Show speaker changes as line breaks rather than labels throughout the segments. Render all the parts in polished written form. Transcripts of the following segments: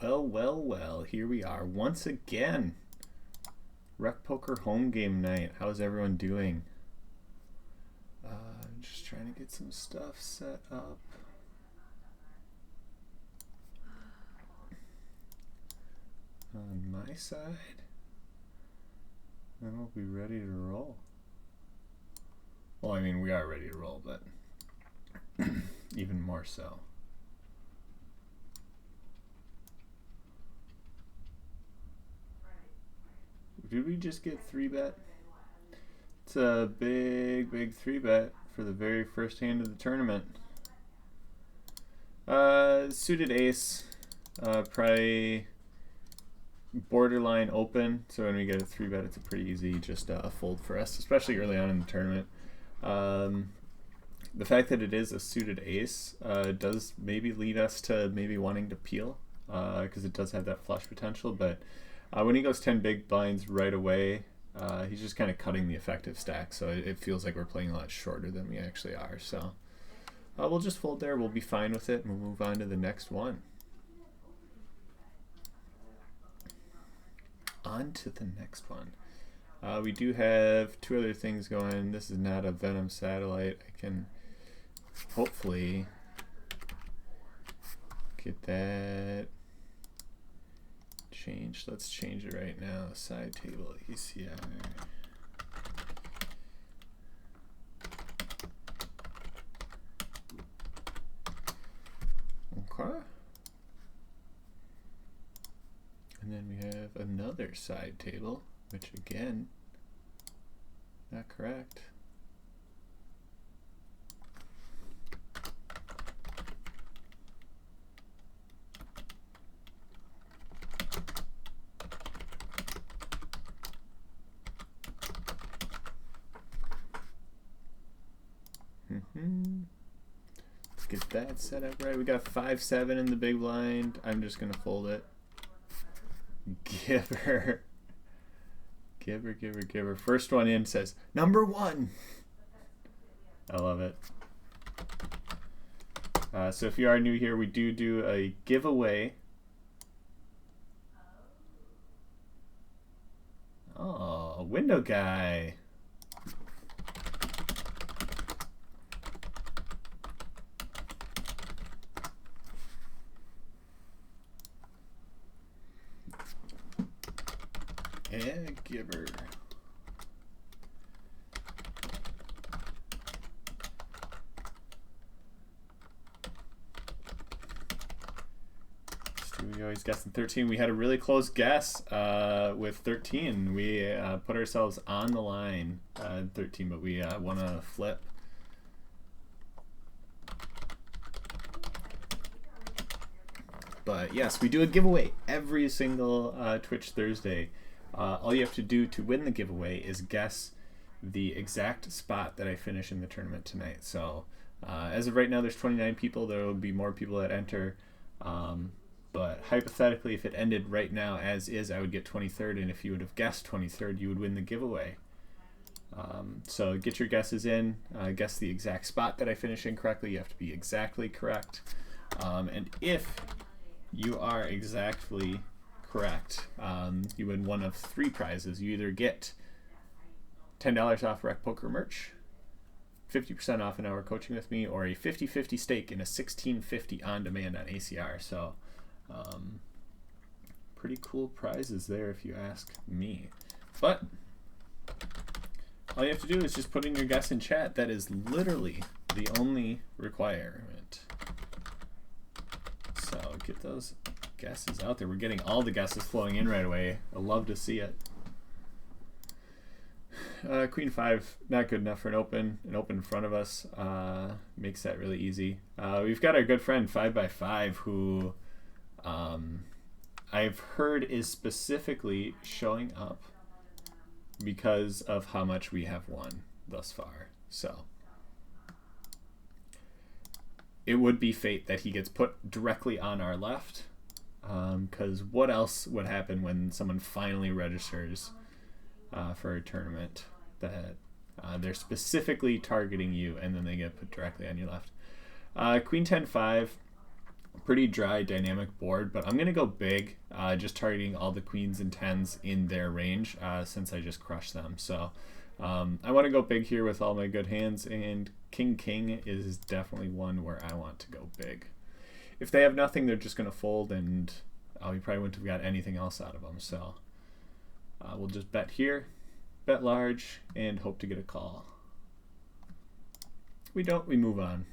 Well, here we are once again. Rec Poker home game night. How's everyone doing? Just trying to get some stuff set up. On my side, then we'll be ready to roll. Well, I mean, we are ready to roll, but even more so. Did we just get 3-bet? It's a big 3-bet for the very first hand of the tournament. Suited ace, probably borderline open. So when we get a 3-bet, it's a pretty easy just fold for us, especially early on in the tournament. The fact that it is a suited ace does maybe lead us to maybe wanting to peel because it does have that flush potential, but when he goes 10 big blinds right away, he's just kind of cutting the effective stack, so it feels like we're playing a lot shorter than we actually are. So we'll just fold there. We'll be fine with it, and we'll move on to the next one. On to the next one. We do have two other things going. This is not a Venom satellite. I can hopefully get that changed. Let's change it right now. Side table ECR. Okay. And then we have another side table, which again, not correct. Let's get that set up right. We got 5-7 in the big blind. I'm just gonna fold it. Giver. First one in says number 1. I love it. So if you are new here, we do a giveaway. Oh, window guy. And giver. We always guessed in 13. We had a really close guess with 13. We put ourselves on the line in 13, but we won a flip. But yes, we do a giveaway every single Twitch Thursday. All you have to do to win the giveaway is guess the exact spot that I finish in the tournament tonight. So as of right now, there's 29 people. There will be more people that enter. But hypothetically, if it ended right now as is, I would get 23rd. And if you would have guessed 23rd, you would win the giveaway. So get your guesses in. Guess the exact spot that I finish in correctly. You have to be exactly correct. And if you are exactly correct, you win one of 3 prizes. You either get $10 off Rec Poker merch, 50% off an hour coaching with me, or a 50-50 stake in a 1650 on demand on ACR. So pretty cool prizes there if you ask me. But all you have to do is just put in your guess in chat. That is literally the only requirement. So get those guesses out there. We're getting all the guesses flowing in right away. I love to see it. Queen 5, not good enough for an open. An open in front of us makes that really easy. We've got our good friend 5x5 who I've heard is specifically showing up because of how much we have won thus far. So it would be fate that he gets put directly on our left, because what else would happen when someone finally registers for a tournament that they're specifically targeting you and then they get put directly on your left. Queen 10-5. Pretty dry dynamic board, but I'm gonna go big, just targeting all the queens and tens in their range, since I just crushed them. So I want to go big here with all my good hands, and king is definitely one where I want to go big. If they have nothing, they're just gonna fold, and we probably wouldn't have got anything else out of them. So we'll just bet here, bet large, and hope to get a call. We don't, we move on.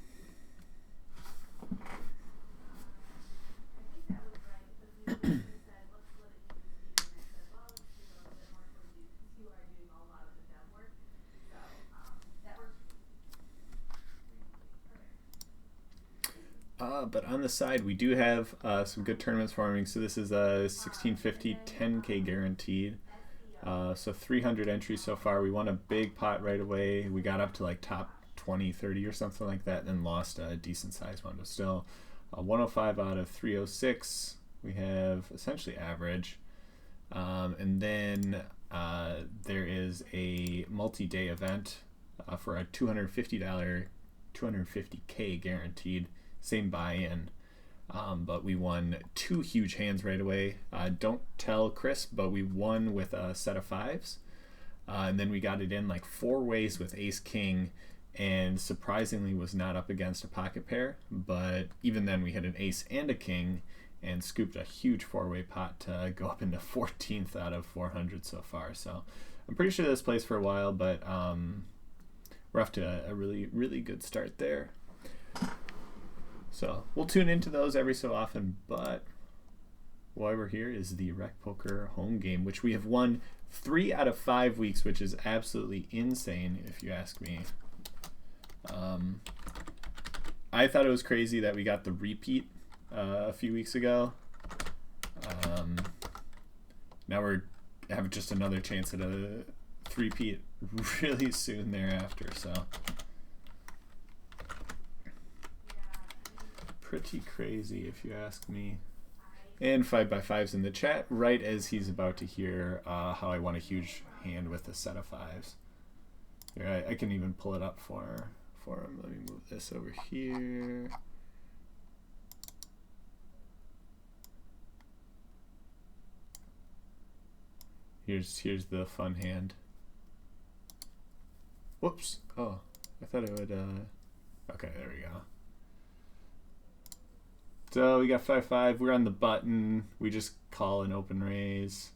But on the side, we do have some good tournaments forming. So this is a 1650 10K guaranteed. So 300 entries so far. We won a big pot right away. We got up to like top 20, 30 or something like that, and then lost a decent sized one. But still, 105 out of 306. We have essentially average. And then there is a multi-day event for a $250, 250K guaranteed. Same buy-in, but we won 2 huge hands right away. Don't tell Chris, but we won with a set of 5s, and then we got it in like 4 ways with ace king, and surprisingly was not up against a pocket pair. But even then, we had an ace and a king, and scooped a huge 4-way pot to go up into 14th out of 400 so far. So I'm pretty sure this plays for a while, but we're off to a really good start there. So we'll tune into those every so often, but why we're here is the Rec Poker home game, which we have won 3 out of 5 weeks, which is absolutely insane if you ask me. I thought it was crazy that we got the repeat a few weeks ago. Now we have just another chance at a 3-peat really soon thereafter. So pretty crazy if you ask me. And 5x5s in the chat right as he's about to hear how I want a huge hand with a set of 5s. Here, I can even pull it up for him. Let me move this over here. Here's the fun hand. Whoops. Oh, I thought it would. Okay, there we go. So we got 5-5. We're on the button. We just call an open raise.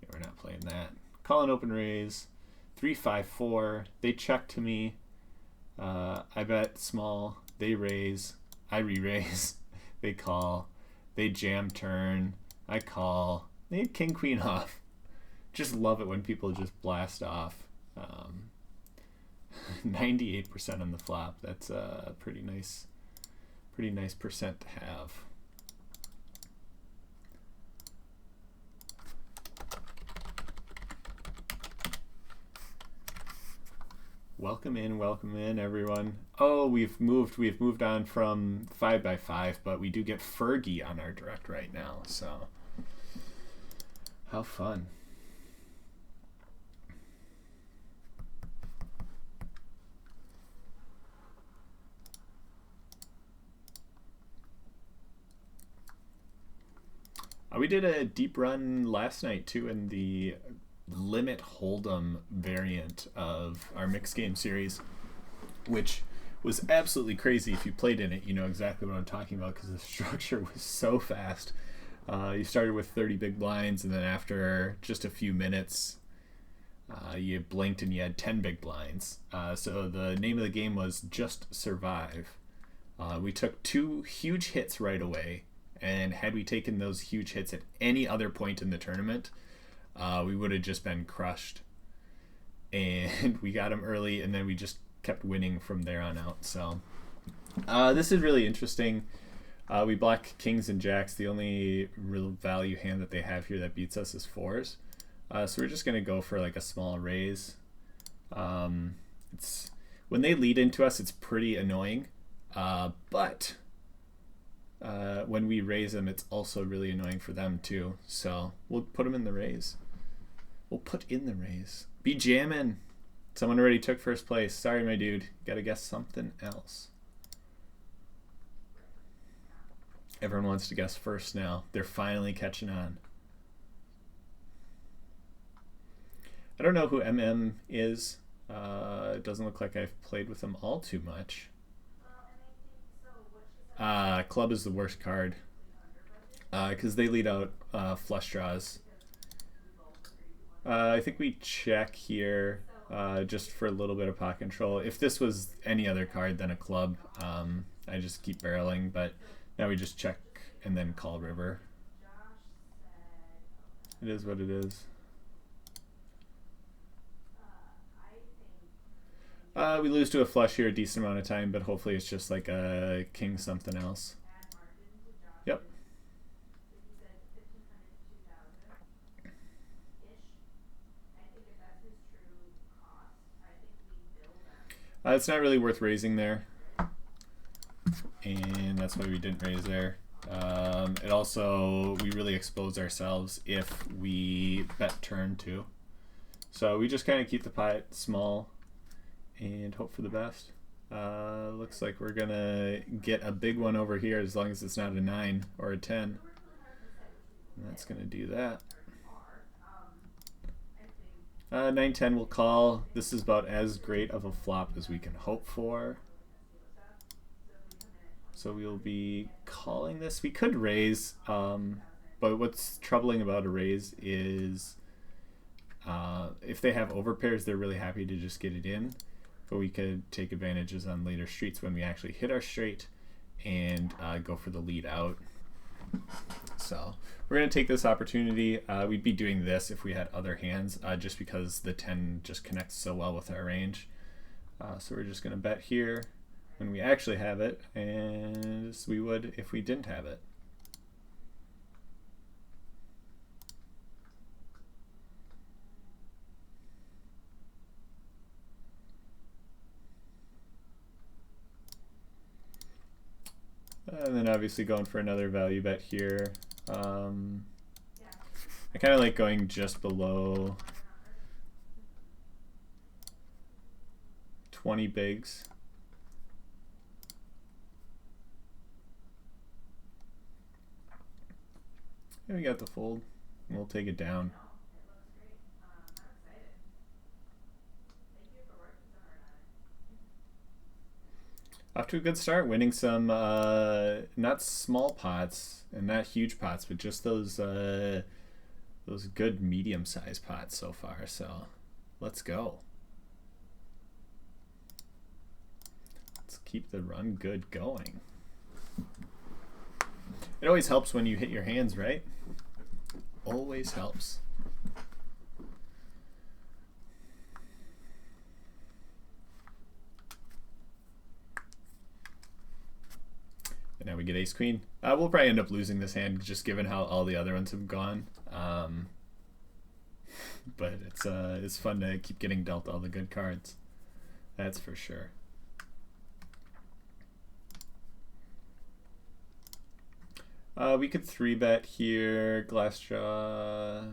Yeah, we're not playing that. Call an open raise. 3-5-4. They check to me. I bet small. They raise. I re-raise. They call. They jam turn. I call. They had king queen off. Just love it when people just blast off. 98% on the flop. That's a pretty nice percent to have. Welcome in everyone. Oh, we've moved on from 5x5, but we do get Fergie on our direct right now, so how fun. We did a deep run last night too in the limit hold'em variant of our mixed game series, which was absolutely crazy. If you played in it, you know exactly what I'm talking about because the structure was so fast. You started with 30 big blinds, and then after just a few minutes, you blinked and you had 10 big blinds. So the name of the game was Just Survive. We took 2 huge hits right away. And had we taken those huge hits at any other point in the tournament, we would have just been crushed. And we got them early, and then we just kept winning from there on out. So this is really interesting. We block kings and jacks. The only real value hand that they have here that beats us is 4s. So we're just going to go for like a small raise. It's when they lead into us, it's pretty annoying. But when we raise them, it's also really annoying for them too. So we'll put them in the raise. We'll put in the raise. Be jamming. Someone already took first place. Sorry, my dude. Gotta guess something else. Everyone wants to guess first now. They're finally catching on. I don't know who MM is. It doesn't look like I've played with them all too much. Club is the worst card. Because they lead out flush draws. I think we check here just for a little bit of pot control. If this was any other card than a club, I just keep barreling, but now we just check and then call river. It is what it is. We lose to a flush here a decent amount of time, but hopefully it's just like a king something else. Yep. It's not really worth raising there, and that's why we didn't raise there. It also, we really expose ourselves if we bet turn too. So we just kind of keep the pot small and hope for the best. Looks like we're gonna get a big one over here as long as it's not a 9 or a 10. And that's gonna do that. 9-10 will call. This is about as great of a flop as we can hope for. So we'll be calling this. We could raise, but what's troubling about a raise is if they have overpairs, they're really happy to just get it in. But we could take advantages on later streets when we actually hit our straight and go for the lead out. So we're going to take this opportunity. We'd be doing this if we had other hands, just because the 10 just connects so well with our range. So we're just going to bet here when we actually have it, as we would if we didn't have it. And then obviously going for another value bet here. I kind of like going just below 20 bigs. And we got the fold. We'll take it down. Off to a good start, winning some not small pots and not huge pots, but just those good medium-sized pots so far. So let's go. Let's keep the run good going. It always helps when you hit your hands, right? Always helps. And now we get ace queen. We'll probably end up losing this hand just given how all the other ones have gone. But it's fun to keep getting dealt all the good cards. That's for sure. We could 3-bet here, glass draw.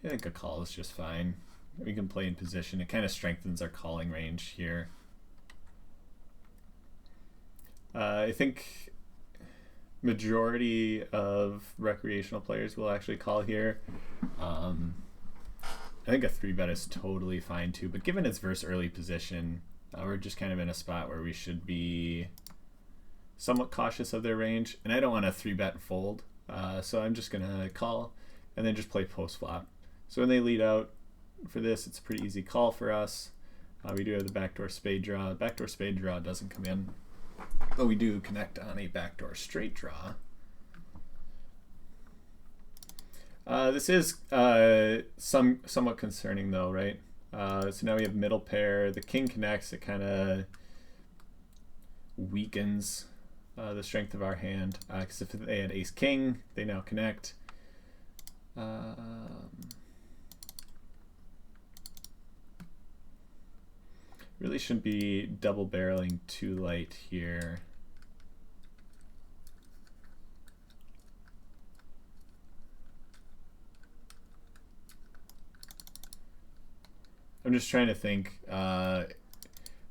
I think a call is just fine. We can play in position. It kind of strengthens our calling range here. I think majority of recreational players will actually call here. I think a 3-bet is totally fine too, but given its verse early position, we're just kind of in a spot where we should be somewhat cautious of their range, and I don't want to 3-bet fold, so I'm just gonna call and then just play post flop. So when they lead out for this, it's a pretty easy call for us. We do have the backdoor spade draw. Backdoor spade draw doesn't come in, but we do connect on a backdoor straight draw. This is somewhat concerning though, right? So now we have middle pair. The king connects. It kind of weakens the strength of our hand, because if they had ace king, they now connect. Really shouldn't be double barreling too light here. I'm just trying to think. We're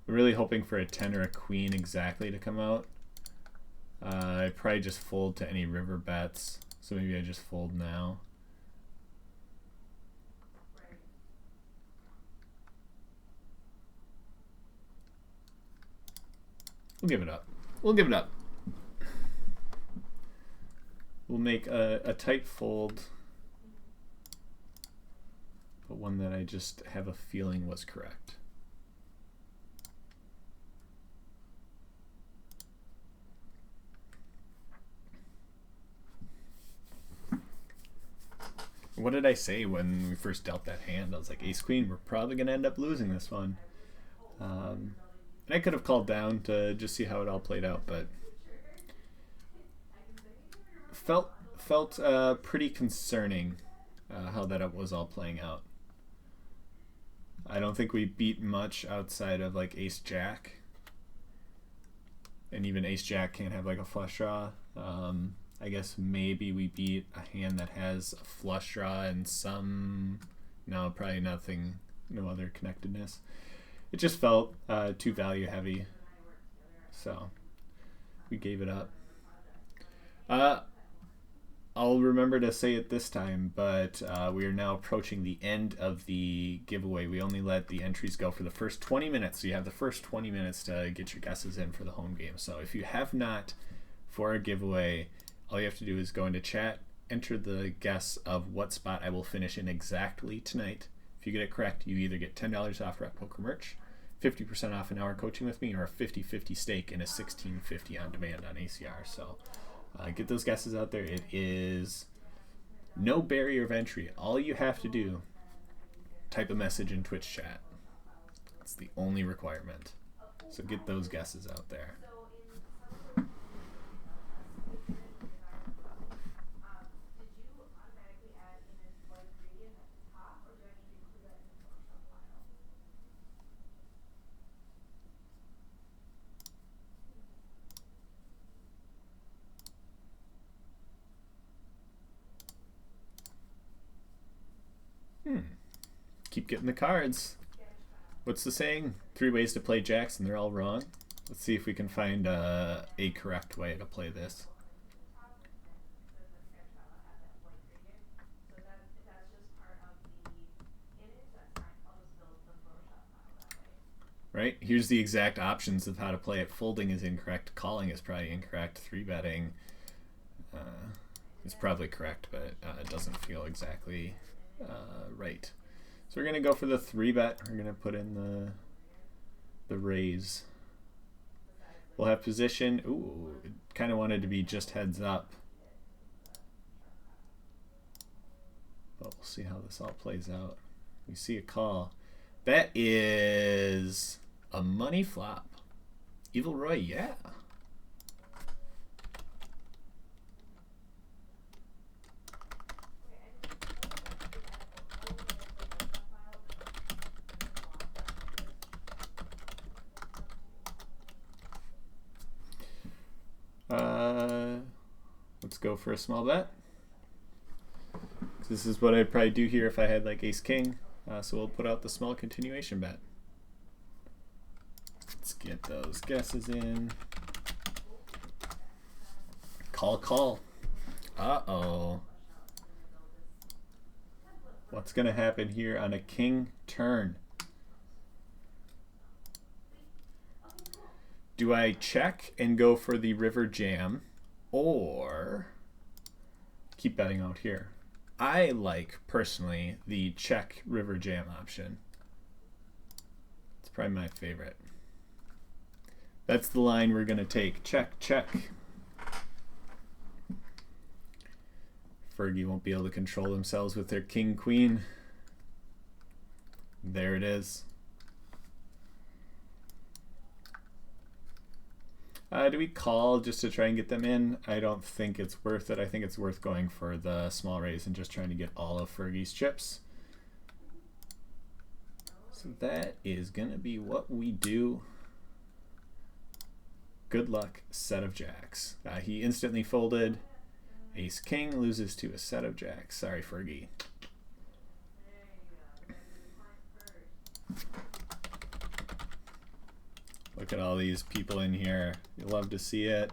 really hoping for a 10 or a queen exactly to come out. I probably just fold to any river bets. So maybe I just fold now. We'll give it up. We'll give it up. We'll make a tight fold, but one that I just have a feeling was correct. What did I say when we first dealt that hand? I was like, ace queen, we're probably going to end up losing this one. And I could have called down to just see how it all played out, but felt pretty concerning how that was all playing out. I don't think we beat much outside of like ace jack, and even ace jack can't have like a flush draw. I guess maybe we beat a hand that has a flush draw and some, no, probably nothing, no other connectedness. It just felt too value heavy, so we gave it up. I'll remember to say it this time, but we are now approaching the end of the giveaway. We only let the entries go for the first 20 minutes, so you have the first 20 minutes to get your guesses in for the home game. So if you have not, for our giveaway, all you have to do is go into chat, enter the guess of what spot I will finish in exactly tonight. If you get it correct, you either get $10 off Rep Poker merch, 50% off an hour coaching with me, or a 50-50 stake in a $16.50 on demand on ACR. So get those guesses out there. It is no barrier of entry. All you have to do, type a message in Twitch chat. It's the only requirement. So get those guesses out there. Keep getting the cards. What's the saying? 3 ways to play jacks and they're all wrong. Let's see if we can find a correct way to play this. Right? Here's the exact options of how to play it. Folding is incorrect. Calling is probably incorrect. 3-betting is probably correct, but it doesn't feel exactly right. So we're going to go for the 3-bet. We're going to put in the raise. We'll have position. Ooh, it kind of wanted to be just heads up. But we'll see how this all plays out. We see a call. That is a money flop. Evil Roy, yeah. Let's go for a small bet. This is what I'd probably do here if I had like ace king. So we'll put out the small continuation bet. Let's get those guesses in. Call, call. Uh-oh. What's going to happen here on a king turn? Do I check and go for the river jam, or keep betting out here? I like, personally, the check river jam option. It's probably my favorite. That's the line we're going to take. Check, check. Fergie won't be able to control themselves with their king, queen. There it is. Do we call just to try and get them in? I don't think it's worth it. I think it's worth going for the small raise and just trying to get all of Fergie's chips. So that is going to be what we do. Good luck, set of jacks. He instantly folded. Ace king loses to a set of jacks. Sorry, Fergie. Look at all these people in here. You love to see it.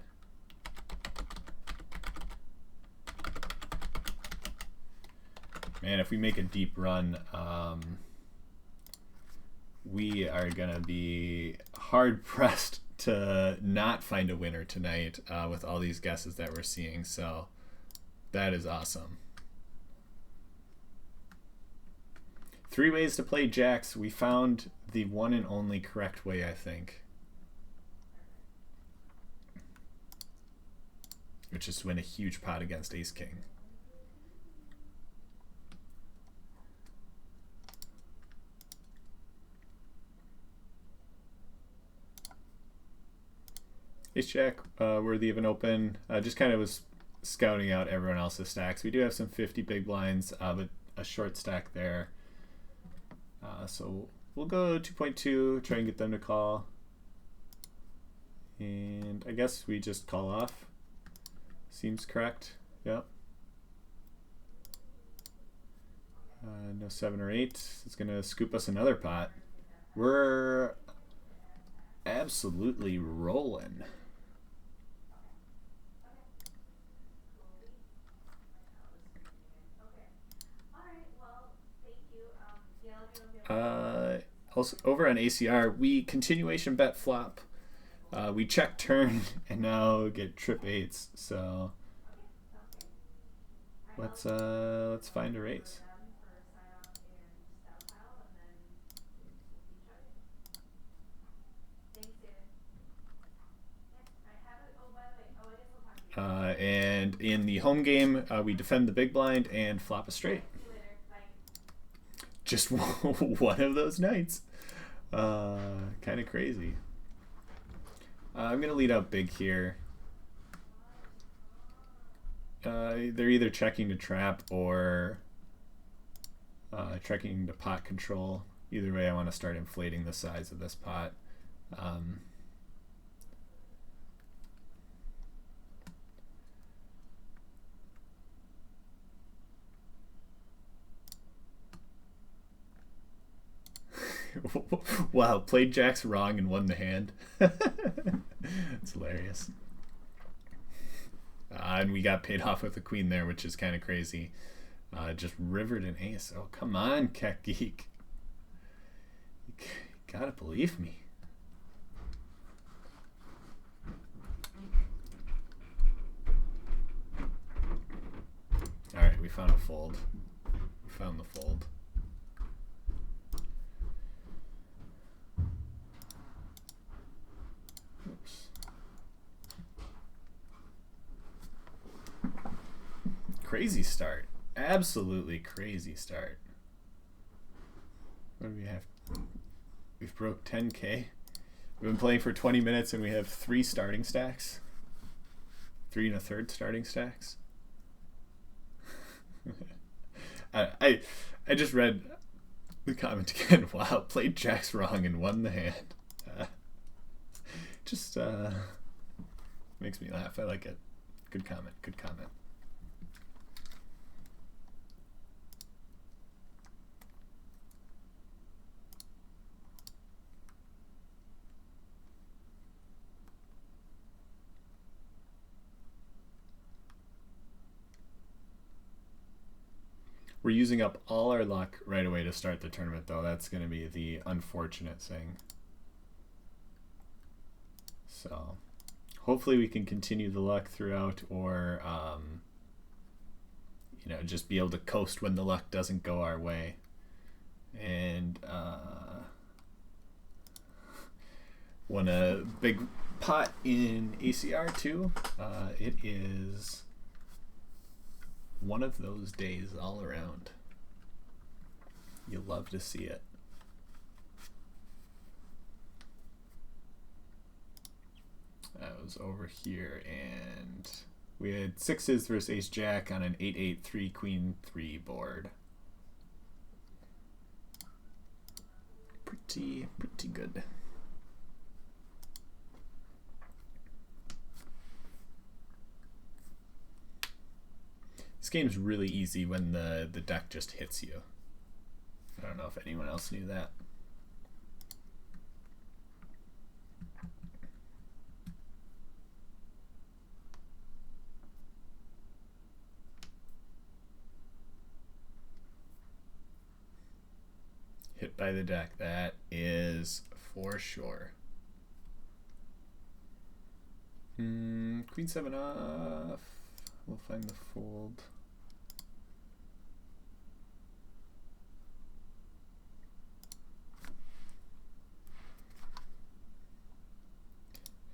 Man, if we make a deep run, we are gonna be hard pressed to not find a winner tonight with all these guesses that we're seeing. So that is awesome. 3 ways to play jacks. We found the one and only correct way, I think, which is to win a huge pot against ace king. Ace jack, worthy of an open. Just kind of was scouting out everyone else's stacks. We do have some 50 big blinds, but a short stack there. So we'll go 2.2, try and get them to call. And I guess we just call off. Seems correct. Yep. No 7 or 8. It's going to scoop us another pot. We're absolutely rolling. Also, over on ACR, we continuation bet flop. We check turn and now get trip 8s. So let's find a raise. And in the home game, we defend the big blind and flop a straight. Just one of those nights. Kind of crazy. I'm going to lead out big here. They're either checking to trap or checking to pot control. Either way, I want to start inflating the size of this pot. Wow, played jacks wrong and won the hand. It's hilarious. And we got paid off with a queen there, which is kind of crazy. Just rivered an ace. Oh, come on, Keck Geek. You gotta believe me. Alright, we found a fold. We found the fold. Crazy start. Absolutely crazy start. What do we have? We've broke 10K. We've been playing for 20 minutes and we have 3 starting stacks. 3 1/3 starting stacks. I just read the comment again. Wow, played jacks wrong and won the hand. Just makes me laugh. I like it. Good comment. Good comment. We're using up all our luck right away to start the tournament, though. That's going to be the unfortunate thing. So hopefully we can continue the luck throughout, or you know, just be able to coast when the luck doesn't go our way. And won a big pot in ACR too. It is one of those days all around. You love to see it. I was over here and we had 6s versus ace jack on an 8-8 3 queen 3 board. Pretty good. This game's really easy when the deck just hits you. I don't know if anyone else knew that. by the deck. That is for sure. Queen 7 off. We'll find the fold.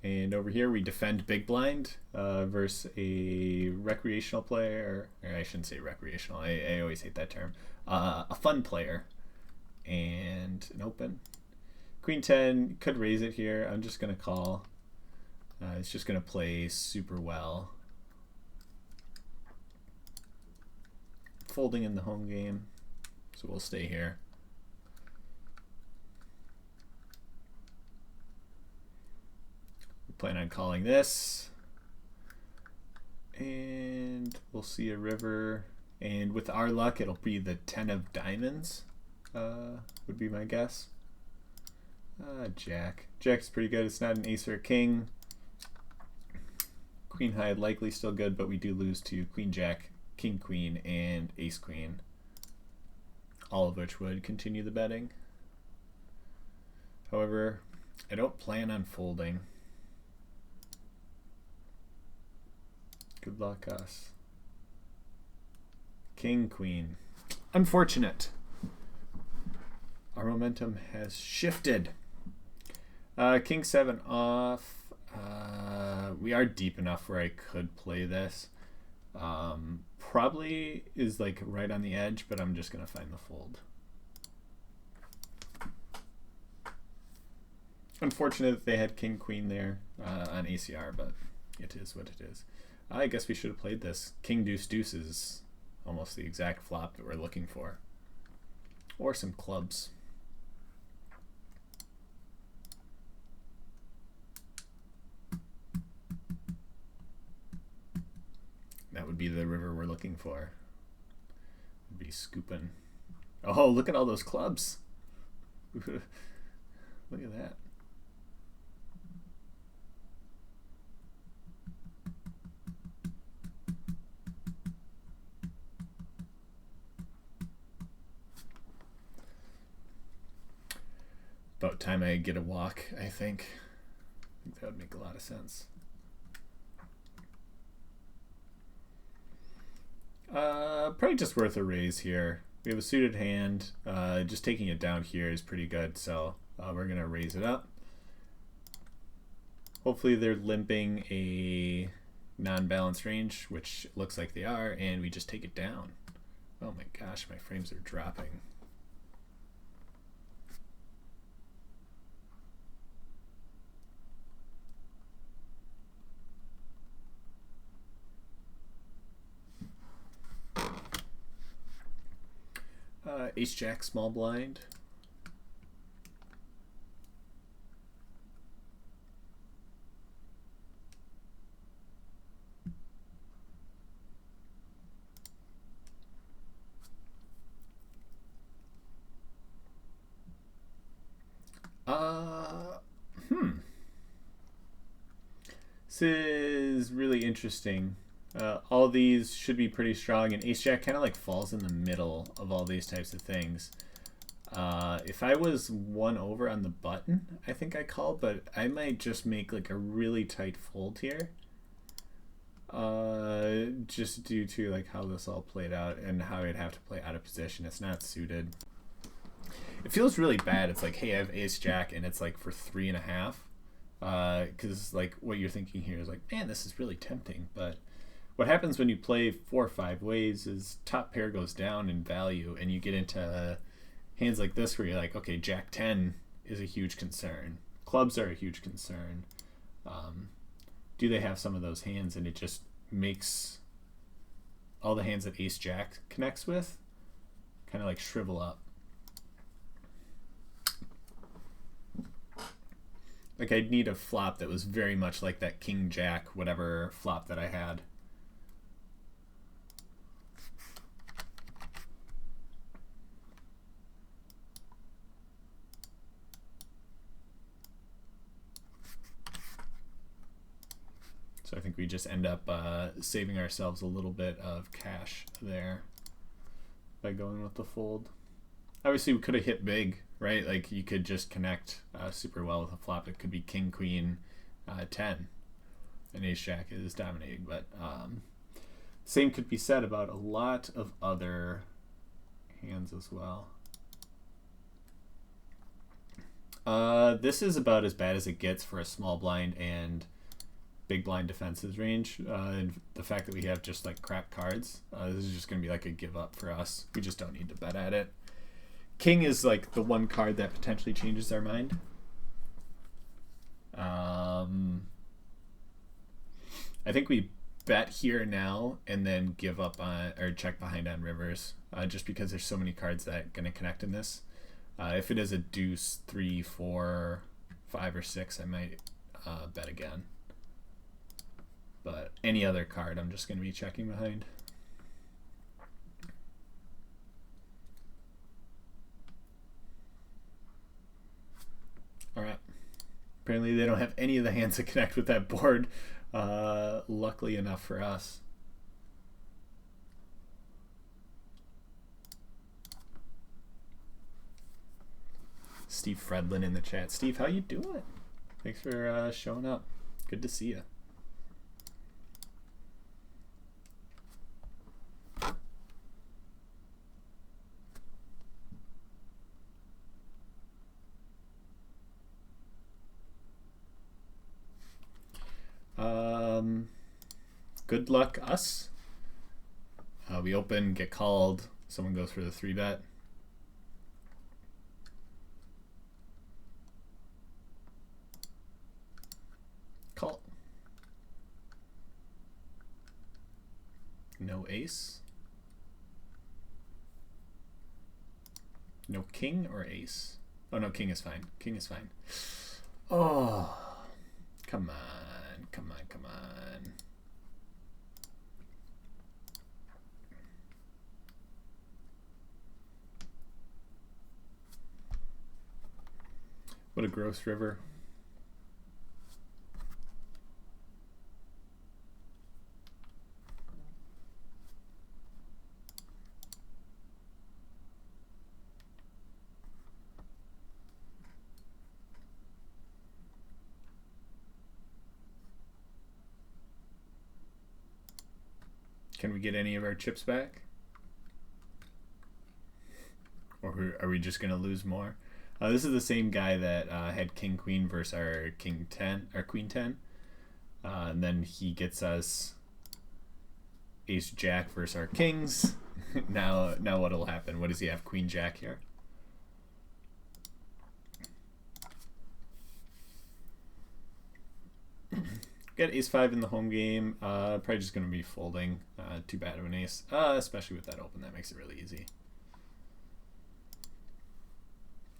And over here we defend big blind versus a recreational player, or I shouldn't say recreational, I always hate that term. A fun player. And an open. Queen 10, could raise it here. I'm just going to call. It's just going to play super well. Folding in the home game, so we'll stay here. Plan on calling this, and we'll see a river, and with our luck it'll be the 10 of diamonds, would be my guess. Jack's pretty good. It's not an ace or a king. Queen high likely still good, but we do lose to queen jack, king queen, and ace queen, all of which would continue the betting. However, I don't plan on folding. Good luck, us. King, queen. Unfortunate. Our momentum has shifted. King 7 off. We are deep enough where I could play this. Probably is like right on the edge, but I'm just going to find the fold. Unfortunate that they had king, queen there on ACR, but it is what it is. I guess we should have played this. King, deuce, deuce is almost the exact flop that we're looking for. Or some clubs. That would be the river we're looking for. Would be scooping. Oh, look at all those clubs. Look at that. About time I get a walk, I think. I think that would make a lot of sense. Probably just worth a raise here. We have a suited hand. Just taking it down here is pretty good, so we're going to raise it up. Hopefully they're limping a non-balanced range, which looks like they are, and we just take it down. Oh my gosh, my frames are dropping. Ace jack small blind. This is really interesting. All these should be pretty strong, and ace jack kind of like falls in the middle of all these types of things. If I was one over on the button, I think I call, but I might just make like a really tight fold here. Just due to like how this all played out and how I'd have to play out of position. It's not suited. It feels really bad. It's like, hey, I have ace jack, and it's like for 3.5. Because like what you're thinking here is like, man, this is really tempting, but what happens when you play 4 or 5 ways is top pair goes down in value, and you get into hands like this where you're like, okay, jack 10 is a huge concern. Clubs are a huge concern. Do they have some of those hands? And it just makes all the hands that ace jack connects with kind of like shrivel up. Like I'd need a flop that was very much like that king jack whatever flop that I had. So I think we just end up saving ourselves a little bit of cash there by going with the fold. Obviously we could have hit big right? Like you could just connect super well with a flop. It could be king, queen, 10, and ace jack is dominating. But same could be said about a lot of other hands as well. This is about as bad as it gets for a small blind and big blind defenses range. And the fact that we have just like crap cards, this is just going to be like a give up for us. We just don't need to bet at it. King is like the one card that potentially changes our mind. I think we bet here now and then give up on or check behind on rivers, just because there's so many cards that are going to connect in this. If it is a deuce, 3, 4, 5, or 6, I might bet again. But any other card, I'm just going to be checking behind. All right. Apparently they don't have any of the hands that connect with that board. Luckily enough for us. Steve Fredlin in the chat. Steve, how you doing? Thanks for showing up. Good to see you. Good luck us. We open, get called. Someone goes for the 3-bet. Call. No ace. No king or ace. Oh no, king is fine. King is fine. Oh, come on, come on, come on. What a gross river. Can we get any of our chips back? Or are we just going to lose more? This is the same guy that had King Queen versus our King 10 or Queen 10. And then he gets us Ace Jack versus our Kings. now what'll happen? What does he have? Queen Jack here. Got Ace 5 in the home game. Probably just going to be folding. Too bad of an ace. Especially with that open. That makes it really easy.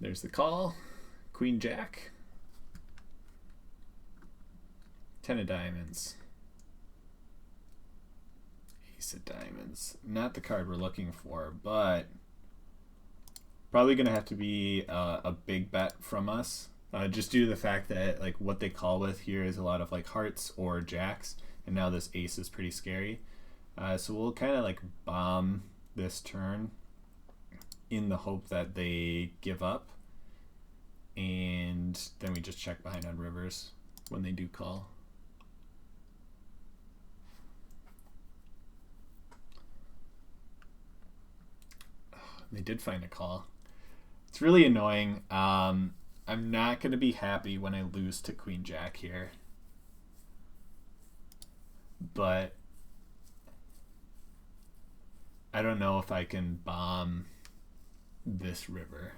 There's the call. Queen Jack. 10 of diamonds. Ace of diamonds. Not the card we're looking for, but probably going to have to be a big bet from us. Just due to the fact that like what they call with here is a lot of like hearts or jacks, and now this ace is pretty scary. So we'll kind of like bomb this turn in the hope that they give up, and then we just check behind on rivers when they do call. They did find a call. It's really annoying. I'm not going to be happy when I lose to Queen Jack here. But I don't know if I can bomb this river.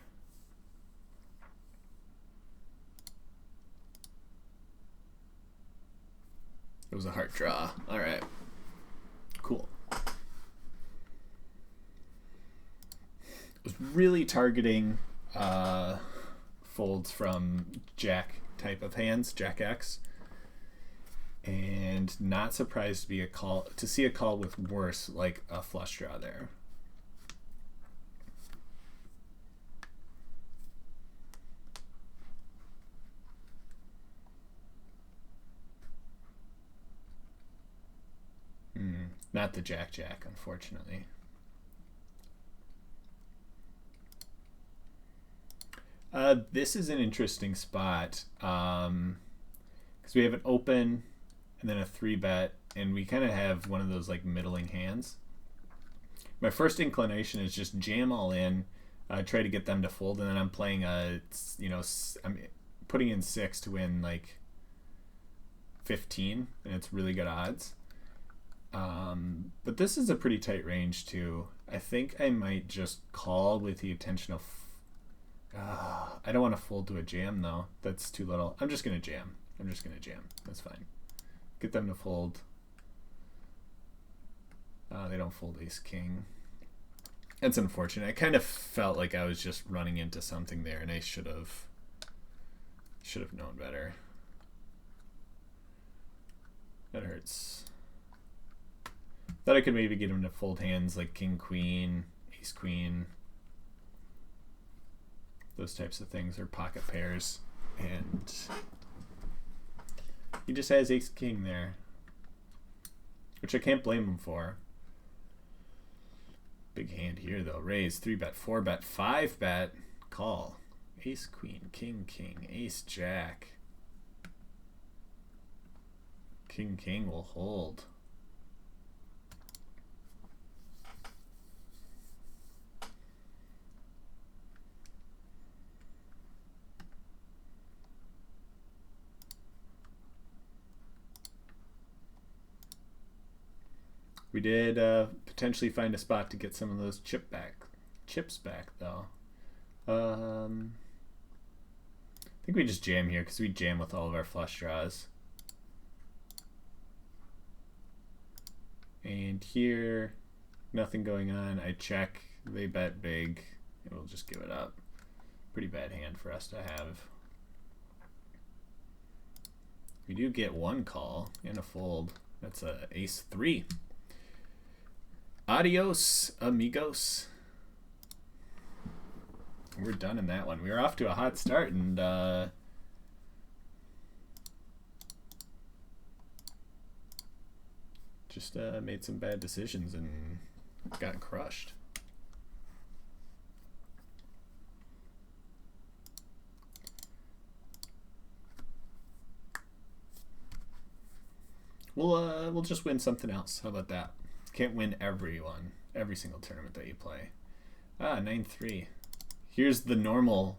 It was a heart draw. All right. Cool. It was really targeting folds from Jack type of hands, Jack X, and not surprised to see a call with worse, like a flush draw there. Not the Jack, unfortunately. This is an interesting spot because we have an open and then a 3-bet, and we kind of have one of those like middling hands. My first inclination is just jam all in, try to get them to fold, and then I'm playing I'm putting in 6 to win like 15, and it's really good odds. But this is a pretty tight range too. I think I might just call with the intention of I don't want to fold to a jam though. That's too little. I'm just gonna jam. That's fine. Get them to fold. They don't fold ace king. That's unfortunate. I kind of felt like I was just running into something there, and I should have known better. That hurts. Thought I could maybe get him to fold hands like king queen, ace queen, those types of things, or pocket pairs, and he just has ace king there, which I can't blame him for. Big hand here though. Raise, 3-bet, 4-bet, 5-bet, call. Ace queen, king king, ace jack. King king will hold. We did potentially find a spot to get some of those chips back though. I think we just jam here because we jam with all of our flush draws. And here, nothing going on. I check, they bet big, and we'll just give it up. Pretty bad hand for us to have. We do get one call and a fold. That's a ace 3. Adios, amigos. We're done in that one. We were off to a hot start, and just made some bad decisions and got crushed. We'll just win something else. How about that? Can't win every single tournament that you play. 9-3. Here's the normal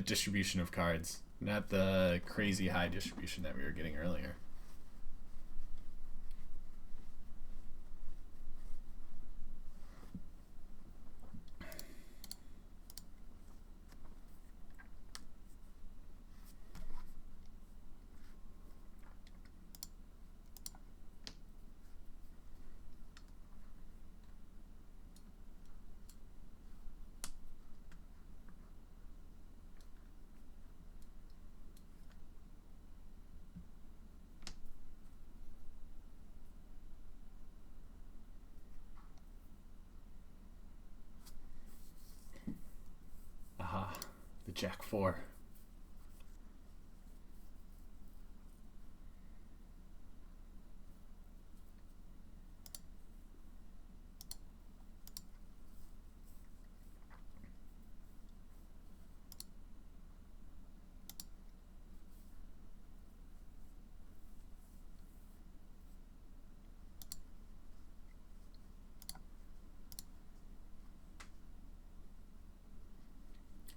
distribution of cards, not the crazy high distribution that we were getting earlier. The Jack 4.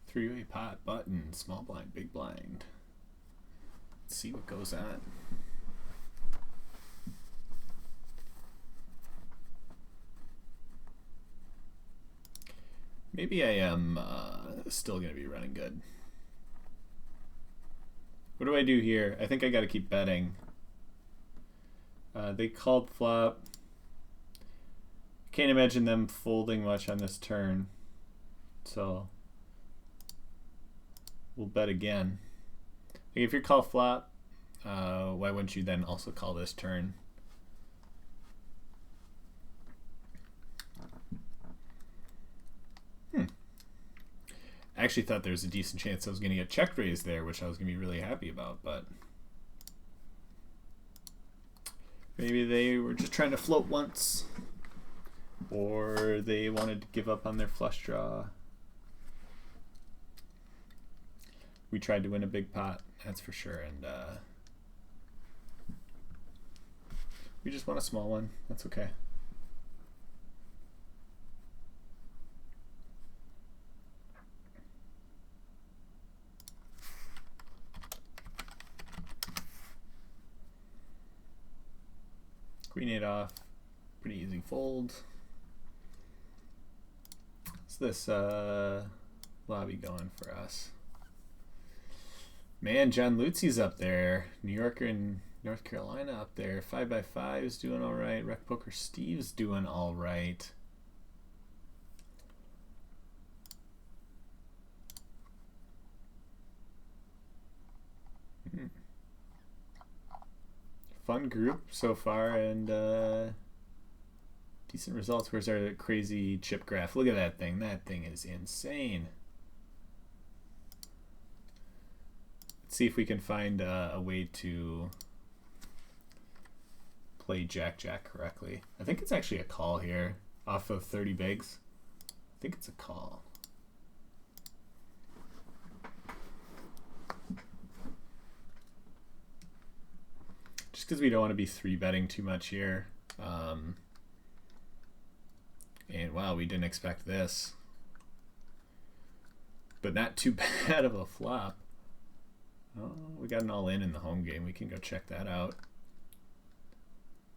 Three-way pot, button, small blind, big blind. Let's see what goes on. Maybe I am still going to be running good. What do I do here? I think I got to keep betting. They called flop. Can't imagine them folding much on this turn. So we'll bet again. Like if you call flop, why wouldn't you then also call this turn? I actually thought there was a decent chance I was going to get check raised there, which I was going to be really happy about, but maybe they were just trying to float once, or they wanted to give up on their flush draw. we tried to win a big pot, that's for sure, and we just won a small one. That's okay. Queen 8 off, pretty easy fold. What's this lobby going for us? Man, John Lutzi's up there. New Yorker and North Carolina up there. 5x5 is doing all right. Rec Poker Steve's doing all right. Fun group so far, and decent results. Where's our crazy chip graph? Look at that thing. That thing is insane. Let's see if we can find a way to play Jack-Jack correctly. I think it's actually a call here off of 30 bigs. I think it's a call. Just because we don't want to be 3-betting too much here. And wow, we didn't expect this. But not too bad of a flop. Oh, we got an all-in the home game. We can go check that out.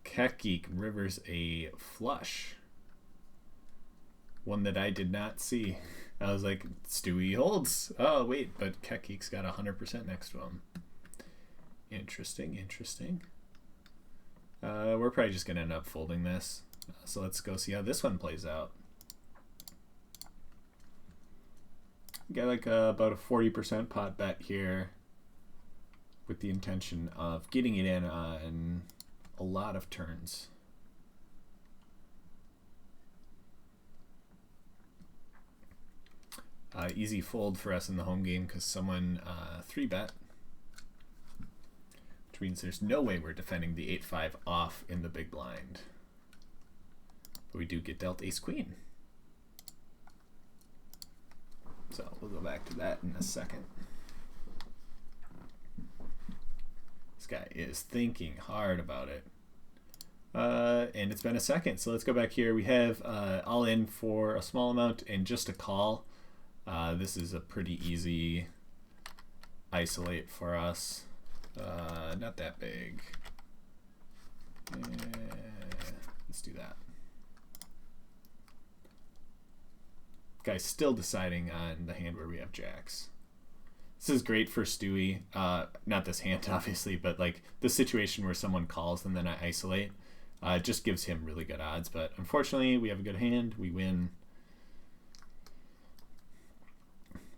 Cat Geek rivers a flush. One that I did not see. I was like, Stewie holds. Oh, wait, but Cat Geek's got 100% next to him. Interesting, interesting. We're probably just going to end up folding this. So let's go see how this one plays out. Got like about a 40% pot bet here with the intention of getting it in on a lot of turns. Easy fold for us in the home game because someone 3-bet. Which means there's no way we're defending the 8-5 off in the big blind. But we do get dealt ace-queen. So we'll go back to that in a second. This guy is thinking hard about it. And it's been a second, so let's go back here. We have all in for a small amount and just a call. This is a pretty easy isolate for us. Not that big. Let's do that. Guy's still deciding on the hand where we have jacks. This is great for Stewie. Not this hand, obviously, but like the situation where someone calls and then I isolate. It just gives him really good odds. But unfortunately, we have a good hand. We win.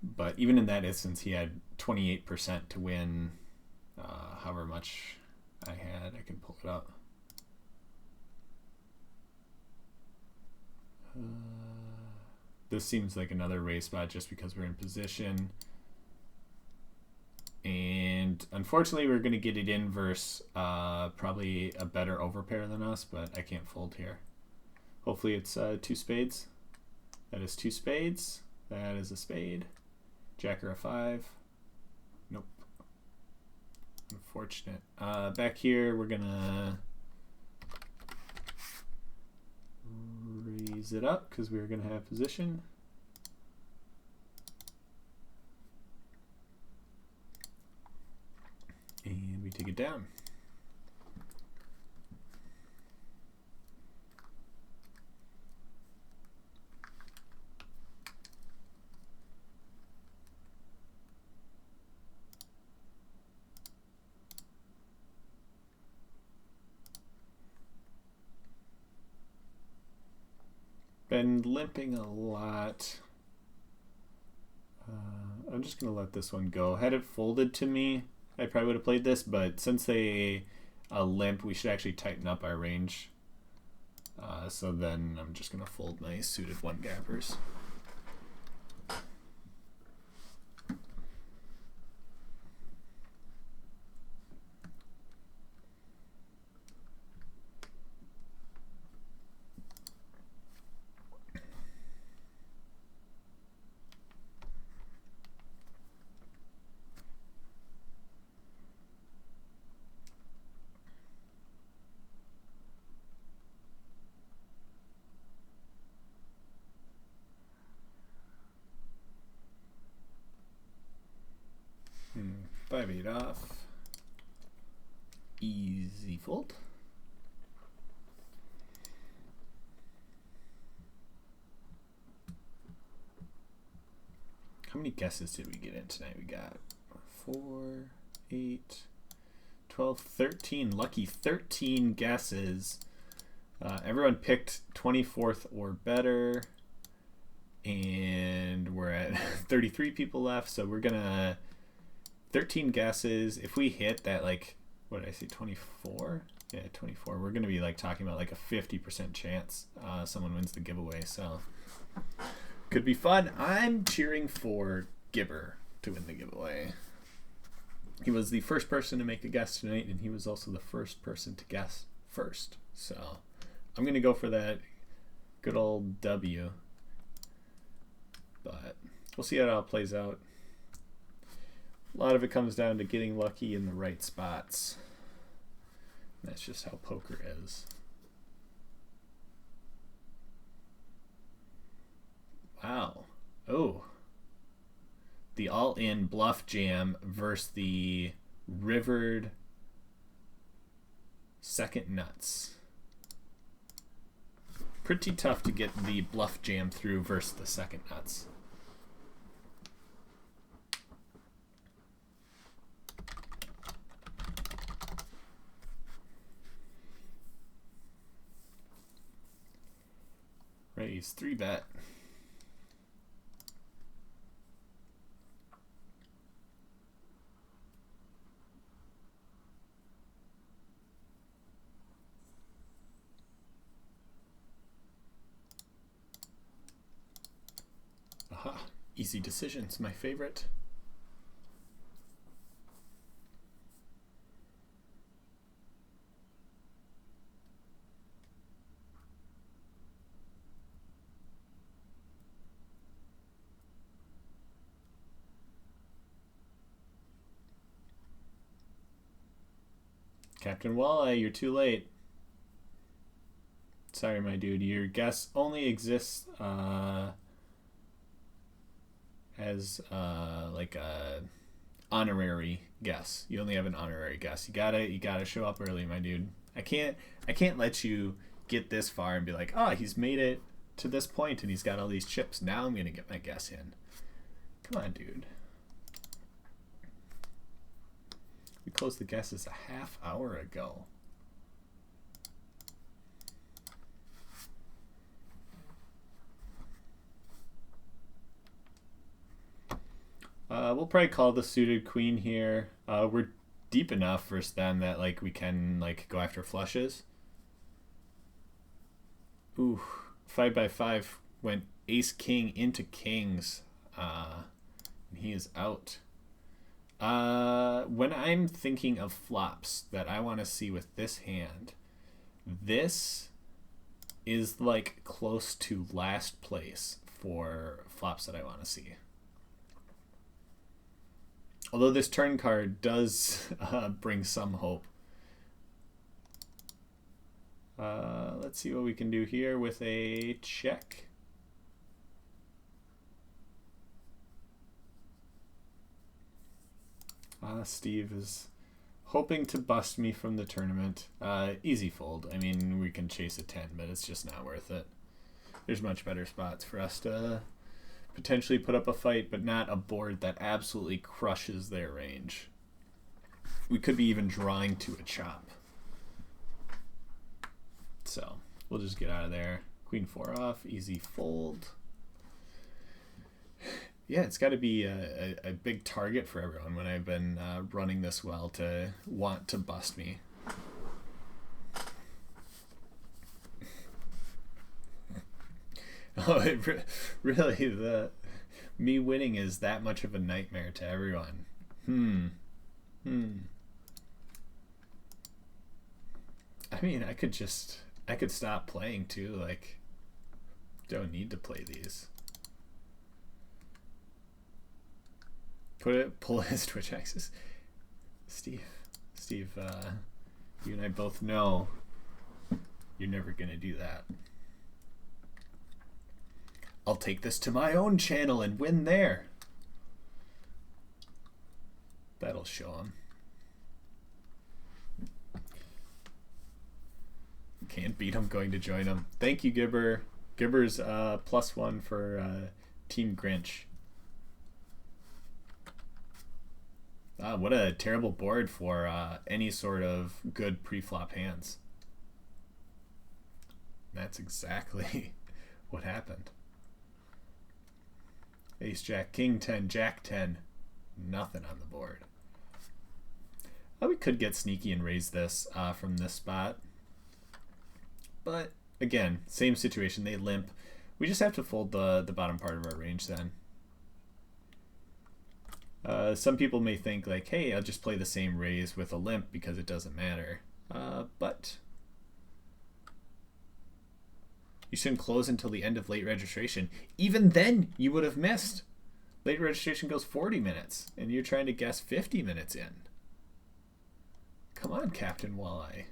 But even in that instance, he had 28% to win however much I had. I can pull it up. This seems like another raise spot just because we're in position. And unfortunately, we're going to get it in versus probably a better overpair than us, but I can't fold here. Hopefully it's 2 spades. That is 2 spades. That is a spade. Jack or a 5. Nope. Unfortunate. Back here, we're going to raise it up because we're going to have position. And we take it down. Been limping a lot. I'm just going to let this one go. Had it folded to me, I probably would have played this, but since they limp, we should actually tighten up our range. So then I'm just going to fold my suited 1-gappers. 5-8 off. Easy fold. How many guesses did we get in tonight? We got 4, 8, 12, 13. Lucky 13 guesses. Everyone picked 24th or better. And we're at 33 people left. So we're going to 13 guesses. If we hit that, like, what did I say, 24? Yeah, 24. We're going to be like talking about like a 50% chance someone wins the giveaway. So could be fun. I'm cheering for Gibber to win the giveaway. He was the first person to make a guess tonight, and he was also the first person to guess first. So I'm going to go for that good old W. But we'll see how it all plays out. A lot of it comes down to getting lucky in the right spots. That's just how poker is. Wow. Oh. The all-in bluff jam versus the rivered second nuts. Pretty tough to get the bluff jam through versus the second nuts. Raise 3-bet. Aha, easy decisions, my favorite. Captain Walleye, you're too late. Sorry, my dude. Your guess only exists as like a honorary guess. You only have an honorary guess. You gotta show up early, my dude. I can't let you get this far and be like, oh, he's made it to this point and he's got all these chips. Now I'm gonna get my guess in. Come on, dude. We closed the guesses a half hour ago. We'll probably call the suited queen here. We're deep enough versus them that like we can like go after flushes. Ooh, 5x5 went ace king into kings. And he is out. When I'm thinking of flops that I want to see with this hand, this is like close to last place for flops that I want to see. Although this turn card does bring some hope. Let's see what we can do here with a check. Steve is hoping to bust me from the tournament. Easy fold. I mean, we can chase a 10, but it's just not worth it. There's much better spots for us to potentially put up a fight, but not a board that absolutely crushes their range. We could be even drawing to a chop. So we'll just get out of there. Queen 4 off, easy fold. Yeah, it's got to be a big target for everyone when I've been running this well to want to bust me. Oh, really, me winning is that much of a nightmare to everyone. I mean, I could stop playing too. Like, don't need to play these. Pull his Twitch access. Steve, you and I both know you're never gonna do that. I'll take this to my own channel and win there. That'll show him. Can't beat him, going to join him. Thank you, Gibber. Gibber's +1 for Team Grinch. What a terrible board for any sort of good pre-flop hands. That's exactly what happened. Ace, Jack, King 10, Jack 10. Nothing on the board. We could get sneaky and raise this from this spot. But again, same situation. They limp. We just have to fold the bottom part of our range then. Some people may think like, hey, I'll just play the same raise with a limp because it doesn't matter. But you shouldn't close until the end of late registration. Even then, you would have missed. Late registration goes 40 minutes, and you're trying to guess 50 minutes in. Come on, Captain Walleye.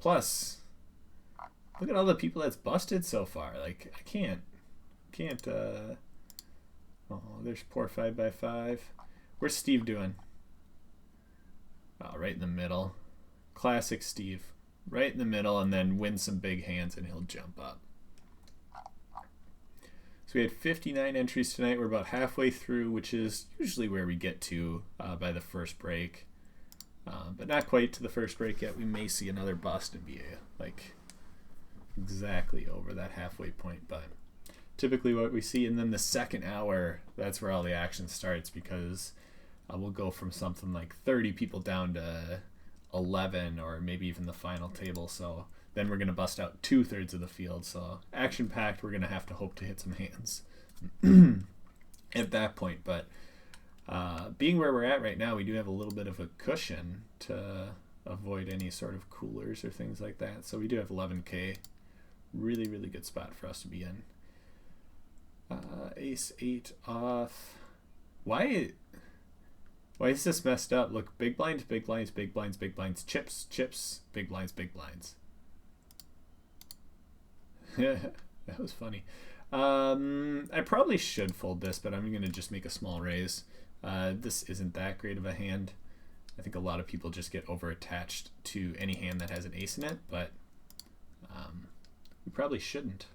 Plus, look at all the people that's busted so far. Like, I can't, oh, there's poor 5x5. Where's Steve doing? Oh, right in the middle. Classic Steve. Right in the middle, and then win some big hands, and he'll jump up. So we had 59 entries tonight. We're about halfway through, which is usually where we get to by the first break. But not quite to the first break yet. We may see another bust and be like exactly over that halfway point. But typically what we see, and then the second hour, that's where all the action starts, because we'll go from something like 30 people down to 11, or maybe even the final table. So then we're going to bust out 2/3 of the field. So action packed. We're going to have to hope to hit some hands at that point. But being where we're at right now, we do have a little bit of a cushion to avoid any sort of coolers or things like that. So we do have 11K. Really, really good spot for us to be in. Ace 8 off. Why is this messed up? Look, big blinds, big blinds, big blinds, big blinds, chips, chips, big blinds, big blinds. That was funny. I probably should fold this, but I'm going to just make a small raise. This isn't that great of a hand. I think a lot of people just get over attached to any hand that has an ace in it, but we probably shouldn't.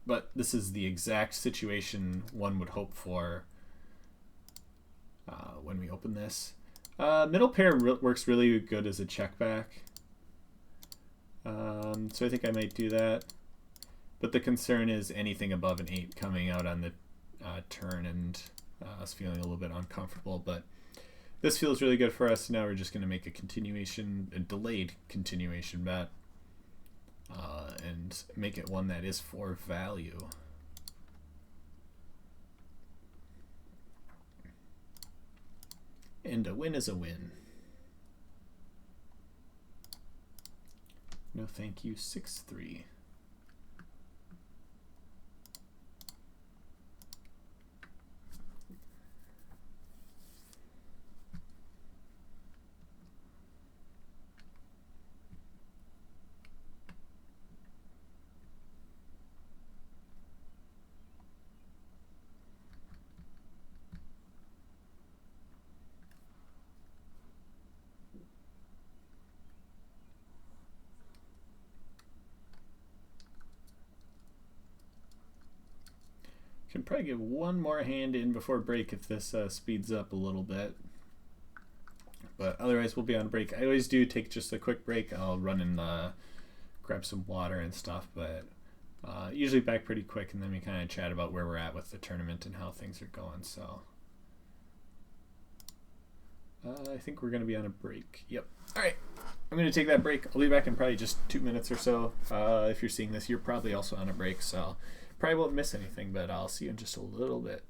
But this is the exact situation one would hope for when we open this. Middle pair works really good as a check back. So I think I might do that. But the concern is anything above an 8 coming out on the turn and us feeling a little bit uncomfortable. But this feels really good for us. Now we're just going to make a delayed continuation bet. And make it one that is for value. And a win is a win. No thank you, 6-3. Can probably get one more hand in before break if this speeds up a little bit. But otherwise we'll be on break. I always do take just a quick break. I'll run and grab some water and stuff, but usually back pretty quick, and then we kind of chat about where we're at with the tournament and how things are going. So I think we're going to be on a break. Yep. All right. I'm going to take that break. I'll be back in probably just 2 minutes or so. If you're seeing this, you're probably also on a break, so probably won't miss anything, but I'll see you in just a little bit.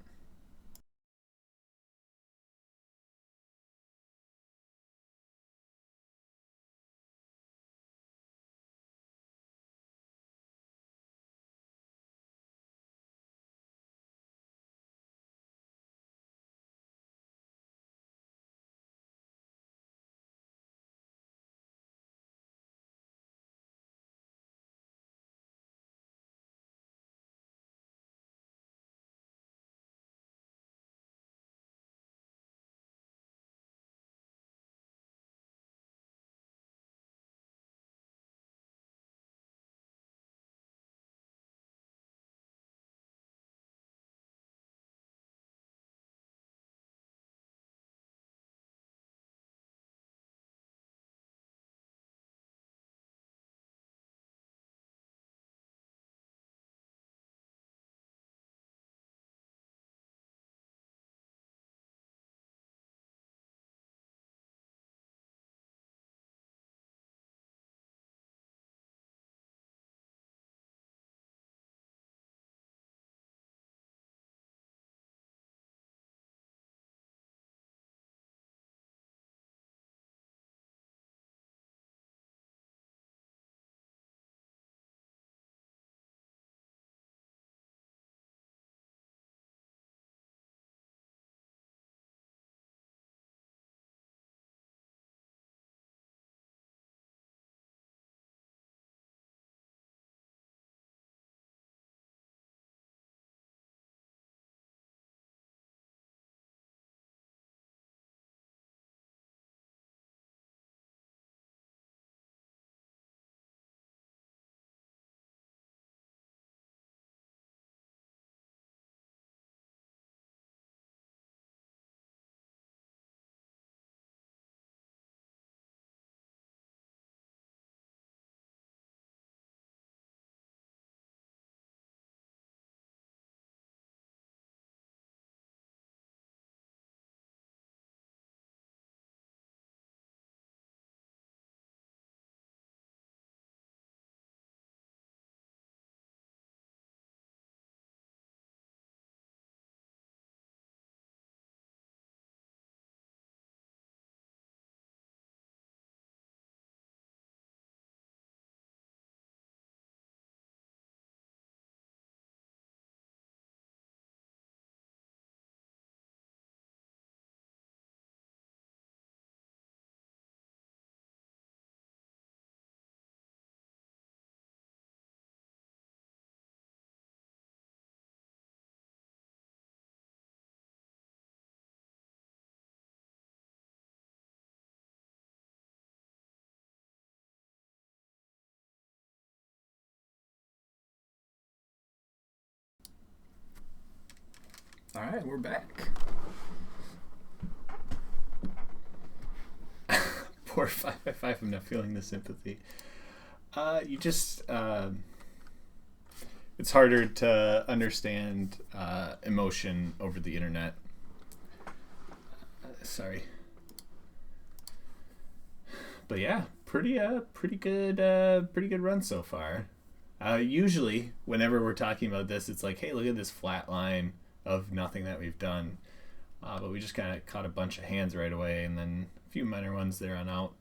All right, we're back. Poor 5x5, I'm not feeling the sympathy. You just, it's harder to understand emotion over the internet. Sorry. But yeah, pretty good run so far. Usually, whenever we're talking about this, it's like, hey, look at this flat line of nothing that we've done. But we just kind of caught a bunch of hands right away, and then a few minor ones there on out.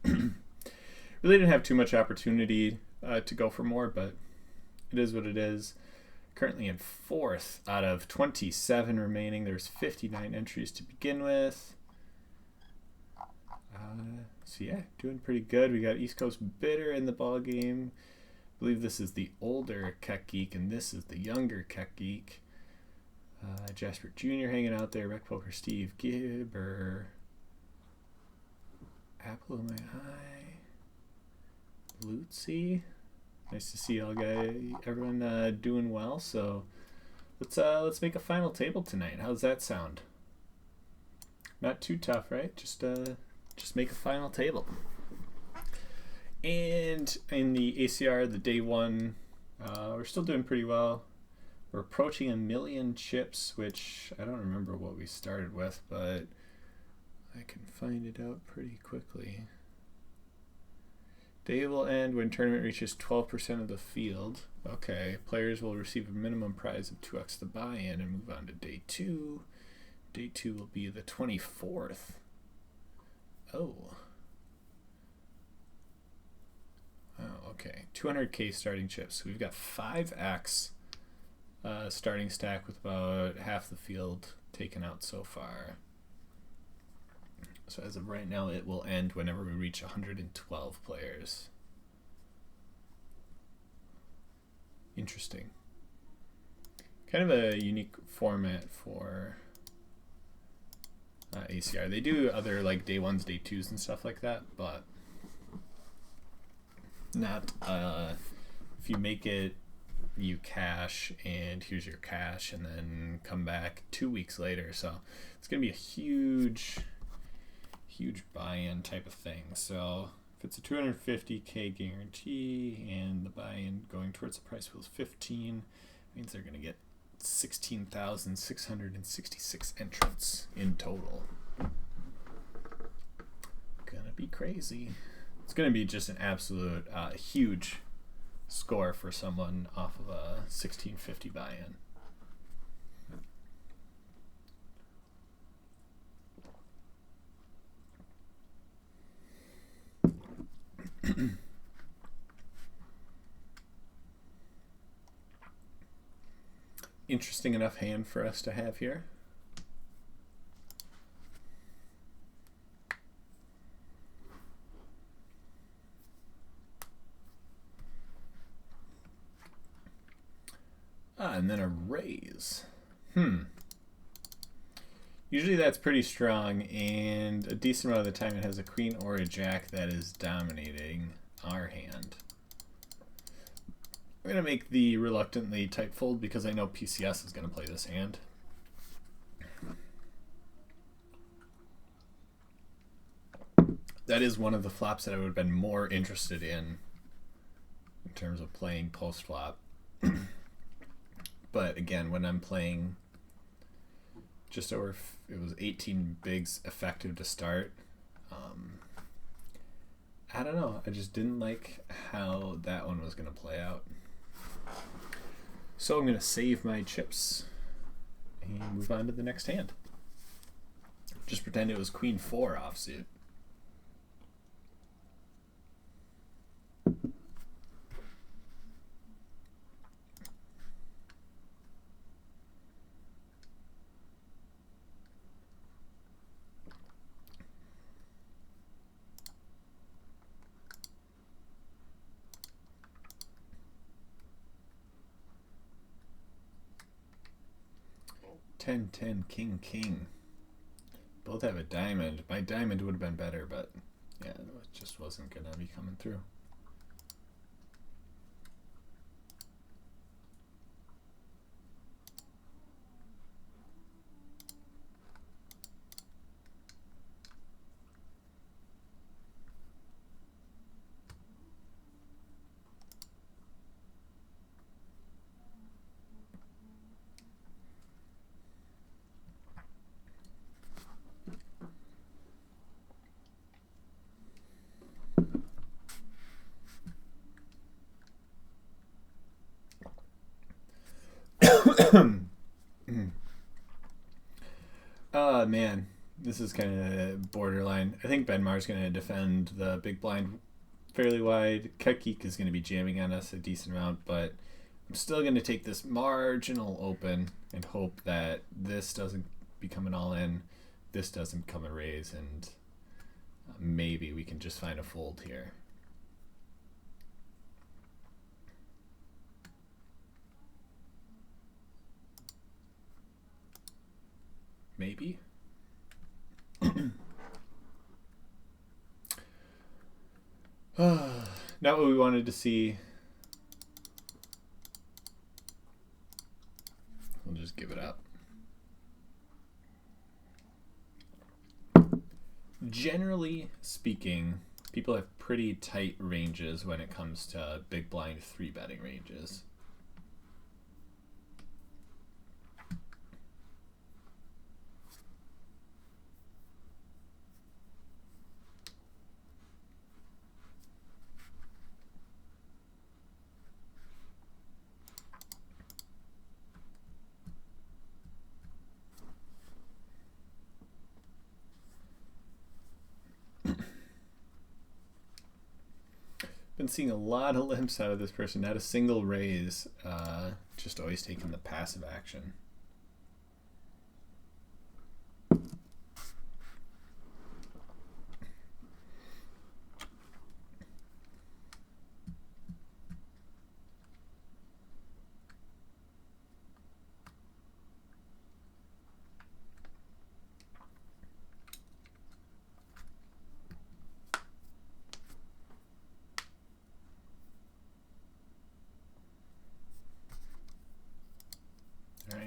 Really didn't have too much opportunity to go for more, but it is what it is. Currently in 4th out of 27 remaining. There's 59 entries to begin with. So yeah, doing pretty good. We got East Coast Bitter in the ball game. I believe this is the older Keck Geek, and this is the younger Keck Geek. Jasper Jr. hanging out there. Rec Poker Steve Gibber. Apple in my eye. Lucy. Nice to see everyone doing well. So let's make a final table tonight. How's that sound? Not too tough, right? Just make a final table. And in the ACR, the day one, we're still doing pretty well. We're approaching 1 million chips, which I don't remember what we started with, but I can find it out pretty quickly. Day will end when tournament reaches 12% of the field. Okay, players will receive a minimum prize of 2x the buy-in and move on to day 2. Day 2 will be the 24th. Oh. Oh, okay. 200k starting chips. So we've got 5x starting stack with about half the field taken out so far. So as of right now, it will end whenever we reach 112 players. Interesting. Kind of a unique format for ACR. They do other like day 1s, day 2s and stuff like that, but not if you make it, you cash and here's your cash and then come back 2 weeks later. So it's going to be a huge buy-in type of thing. So if it's a 250k guarantee and the buy-in going towards the price pool is 15, means they're going to get 16,666 entrants in total. Gonna be crazy. It's gonna be just an absolute huge score for someone off of a 1650 buy-in. Interesting enough hand for us to have here. And then a raise. Usually that's pretty strong, and a decent amount of the time it has a queen or a jack that is dominating our hand. I'm going to make the reluctantly tight fold because I know PCS is going to play this hand. That is one of the flops that I would have been more interested in terms of playing post flop. But again, when I'm playing just over, it was 18 bigs effective to start. I don't know. I just didn't like how that one was going to play out. So I'm going to save my chips and move on to the next hand. Just pretend it was Queen 4 offsuit. Ten, 10, king, king. Both have a diamond. My diamond would have been better, but yeah, it just wasn't going to be coming through. Man, this is kind of borderline. I think Benmar's going to defend the big blind fairly wide. Kekik is going to be jamming on us a decent amount, but I'm still going to take this marginal open and hope that this doesn't become an all-in, this doesn't come a raise, and maybe we can just find a fold here. Maybe. Not what we wanted to see. We'll just give it up. Generally speaking, people have pretty tight ranges when it comes to big blind 3-betting ranges. Been seeing a lot of limps out of this person, not a single raise, just always taking the passive action.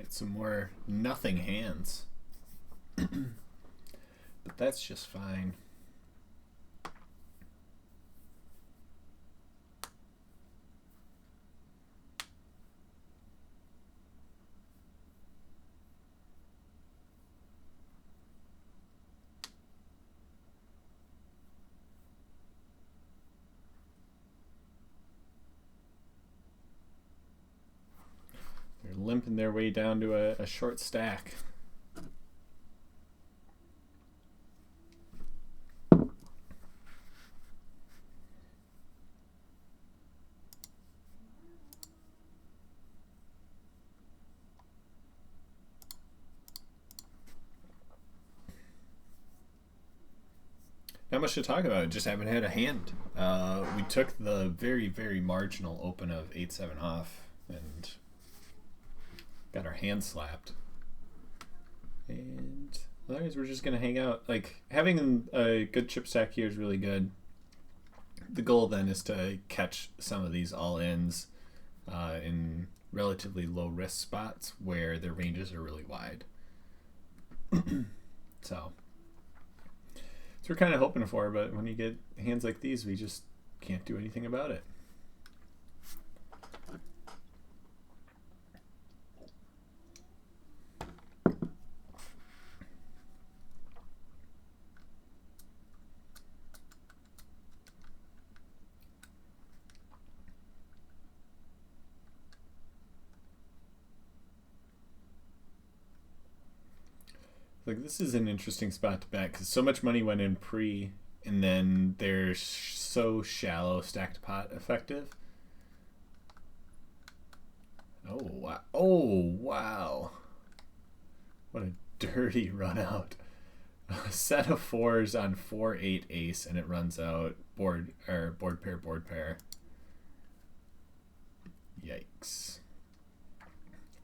Some more nothing hands. But that's just fine. Limping their way down to a short stack. Not much to talk about. Just haven't had a hand. We took the very, very marginal open of 8-7 off and got our hand slapped. And otherwise we're just going to hang out. Like, having a good chip stack here is really good. The goal then is to catch some of these all-ins in relatively low-risk spots where their ranges are really wide. So we're kind of hoping for, but when you get hands like these, we just can't do anything about it. Like, this is an interesting spot to bet because so much money went in pre, and then they're so shallow stacked pot effective. Oh wow! Oh wow! What a dirty run out. A set of 4s on 4-8 ace, and it runs out board pair. Yikes.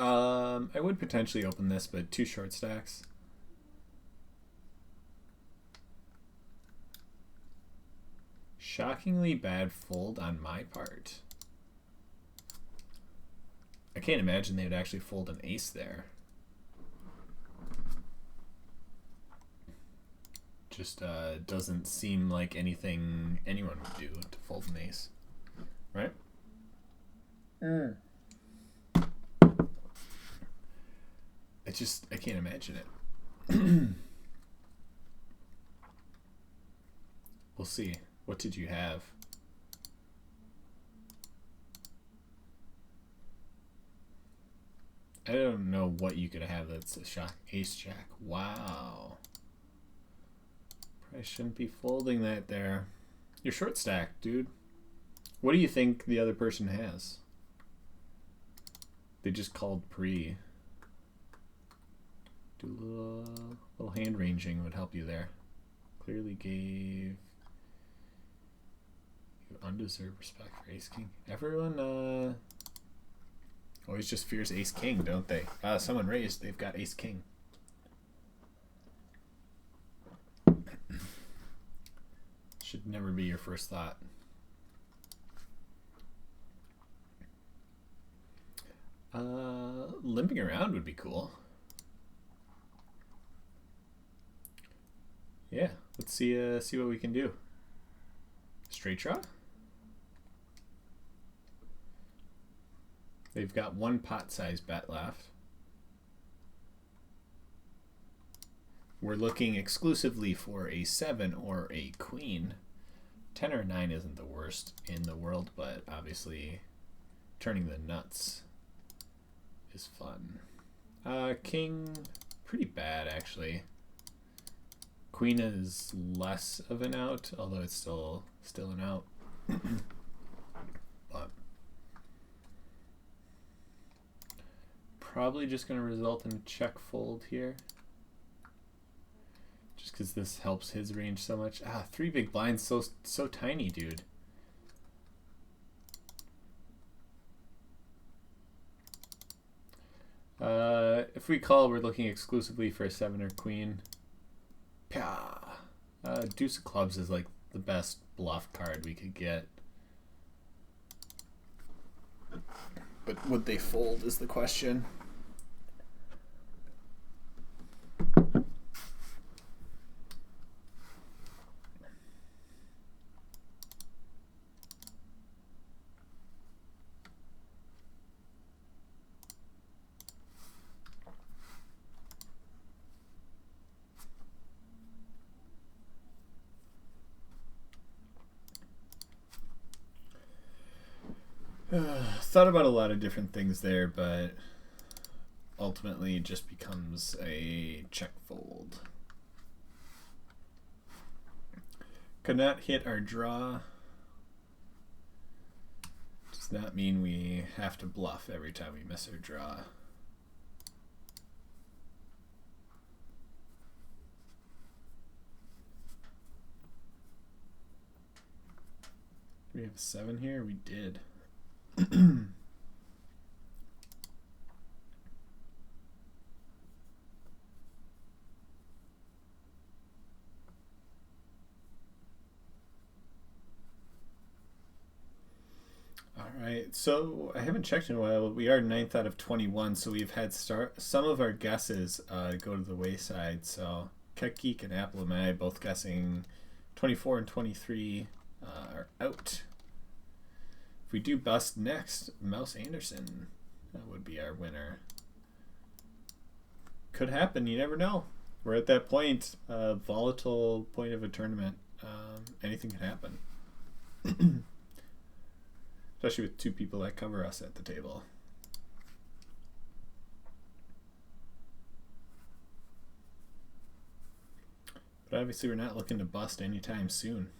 I would potentially open this, but 2 short stacks. Shockingly bad fold on my part. I can't imagine they would actually fold an ace there. Just doesn't seem like anything anyone would do to fold an ace, right? I can't imagine it. We'll see. What did you have? I don't know what you could have that's a shock. Ace jack. Wow. Probably shouldn't be folding that there. You're short stacked, dude. What do you think the other person has? They just called pre. Do a little hand ranging would help you there. Clearly gave you undeserved respect for ace king. Everyone always just fears ace king, don't they? Someone raised, they've got ace king. Should never be your first thought. Limping around would be cool. Yeah, let's see what we can do. Straight draw? They've got one pot size bet left. We're looking exclusively for a 7 or a queen. 10 or 9 isn't the worst in the world, but obviously turning the nuts is fun. King, pretty bad actually. Queen is less of an out, although it's still an out. But probably just going to result in a check fold here. Just because this helps his range so much. 3 big blinds, so tiny, dude. If we call, we're looking exclusively for a 7 or queen. Deuce of clubs is like the best bluff card we could get. But would they fold is the question. Thought about a lot of different things there, but ultimately it just becomes a check fold. Could not hit our draw. Does not mean we have to bluff every time we miss our draw. Do we have a 7 here? We did. Alright, so I haven't checked in a while. We are 9th out of 21, so we've had some of our guesses go to the wayside. So Keck Geek and Apple and I both guessing 24 and 23 are out. If we do bust next, Mouse Anderson, that would be our winner. Could happen, you never know. We're at that point, volatile point of a tournament. Anything can happen. Especially with 2 people that cover us at the table. But obviously we're not looking to bust anytime soon.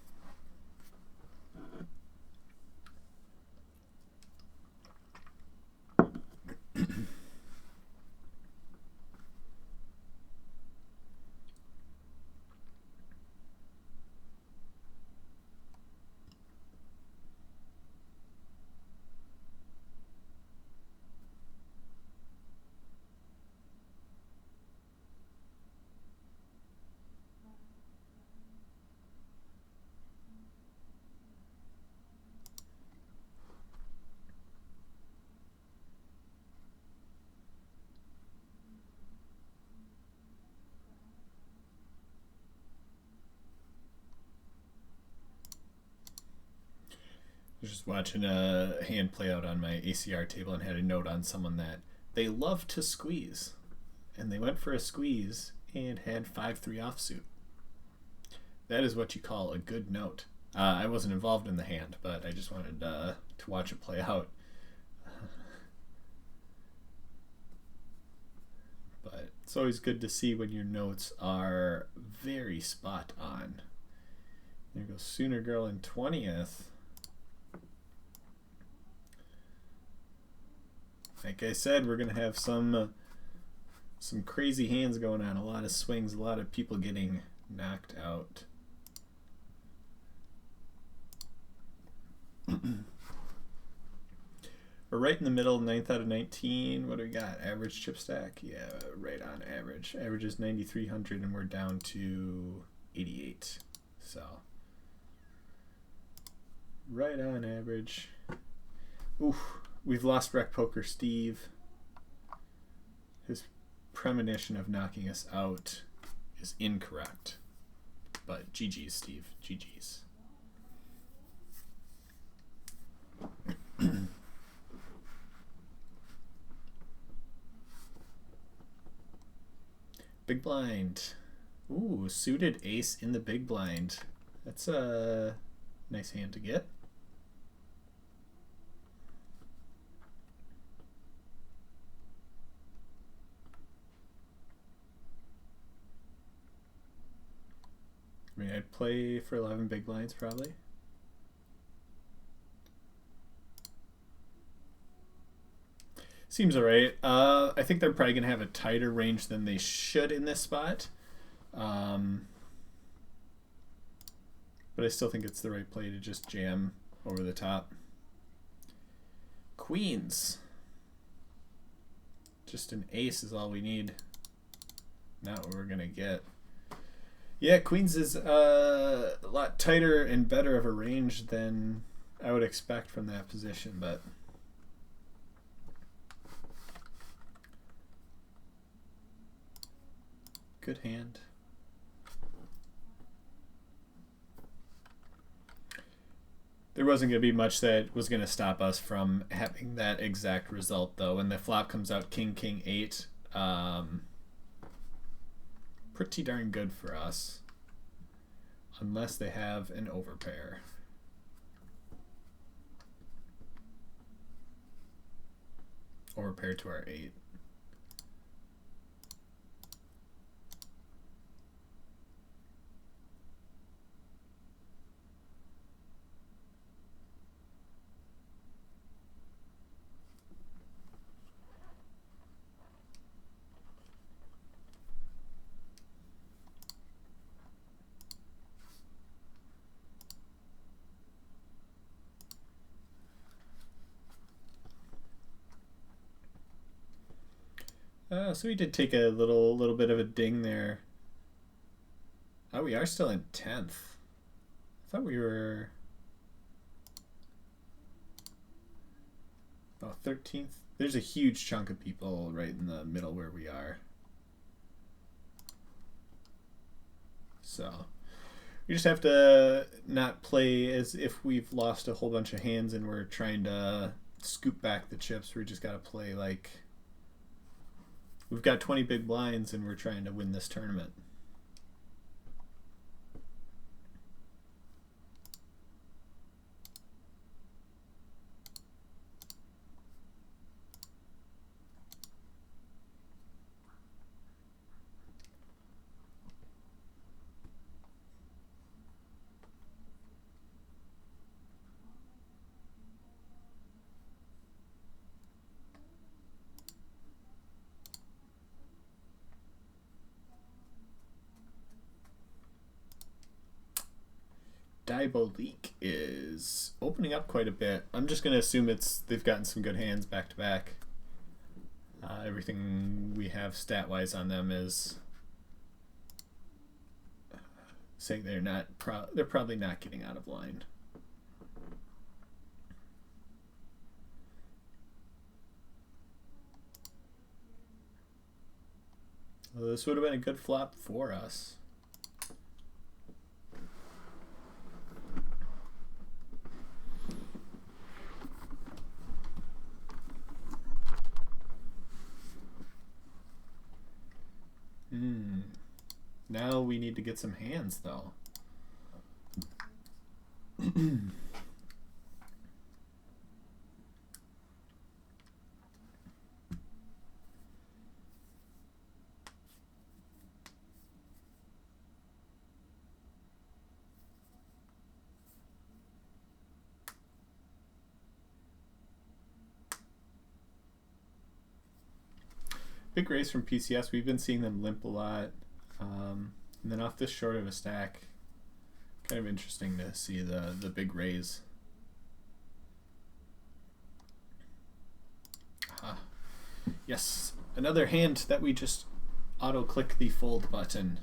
I was just watching a hand play out on my ACR table and had a note on someone that they love to squeeze. And they went for a squeeze and had 5-3 offsuit. That is what you call a good note. I wasn't involved in the hand, but I just wanted to watch it play out. It's always good to see when your notes are very spot on. There goes Sooner Girl in 20th. Like I said, we're gonna have some crazy hands going on, a lot of swings, a lot of people getting knocked out. We're right in the middle, 9th out of 19. What do we got? Average chip stack? Yeah, right on average. Average is 9,300 and we're down to 88. So, right on average. Oof, we've lost Rec Poker Steve. His premonition of knocking us out is incorrect. But GG's, Steve. GG's. Big blind. Ooh, suited ace in the big blind. That's a nice hand to get. I mean, I'd play for 11 big blinds probably. Seems alright. I think they're probably going to have a tighter range than they should in this spot. But I still think it's the right play to just jam over the top. Queens. Just an ace is all we need. Not what we're going to get. Yeah, Queens is a lot tighter and better of a range than I would expect from that position, but good hand. There wasn't going to be much that was going to stop us from having that exact result, though. When the flop comes out King, King, 8, pretty darn good for us. Unless they have an overpair. Overpair to our 8. So we did take a little bit of a ding there. Oh, we are still in 10th. I thought we were 13th. There's a huge chunk of people right in the middle where we are. So we just have to not play as if we've lost a whole bunch of hands and we're trying to scoop back the chips. We just got to play like we've got 20 big blinds and we're trying to win this tournament. Diabolique is opening up quite a bit. I'm just going to assume they've gotten some good hands back to back. Everything we have stat-wise on them is saying they're probably not getting out of line. Well, this would have been a good flop for us. Now we need to get some hands, though. big raise from PCS. We've been seeing them limp a lot. And then off this short of a stack, kind of interesting to see the big raise. Yes, another hand that we just auto-click the fold button.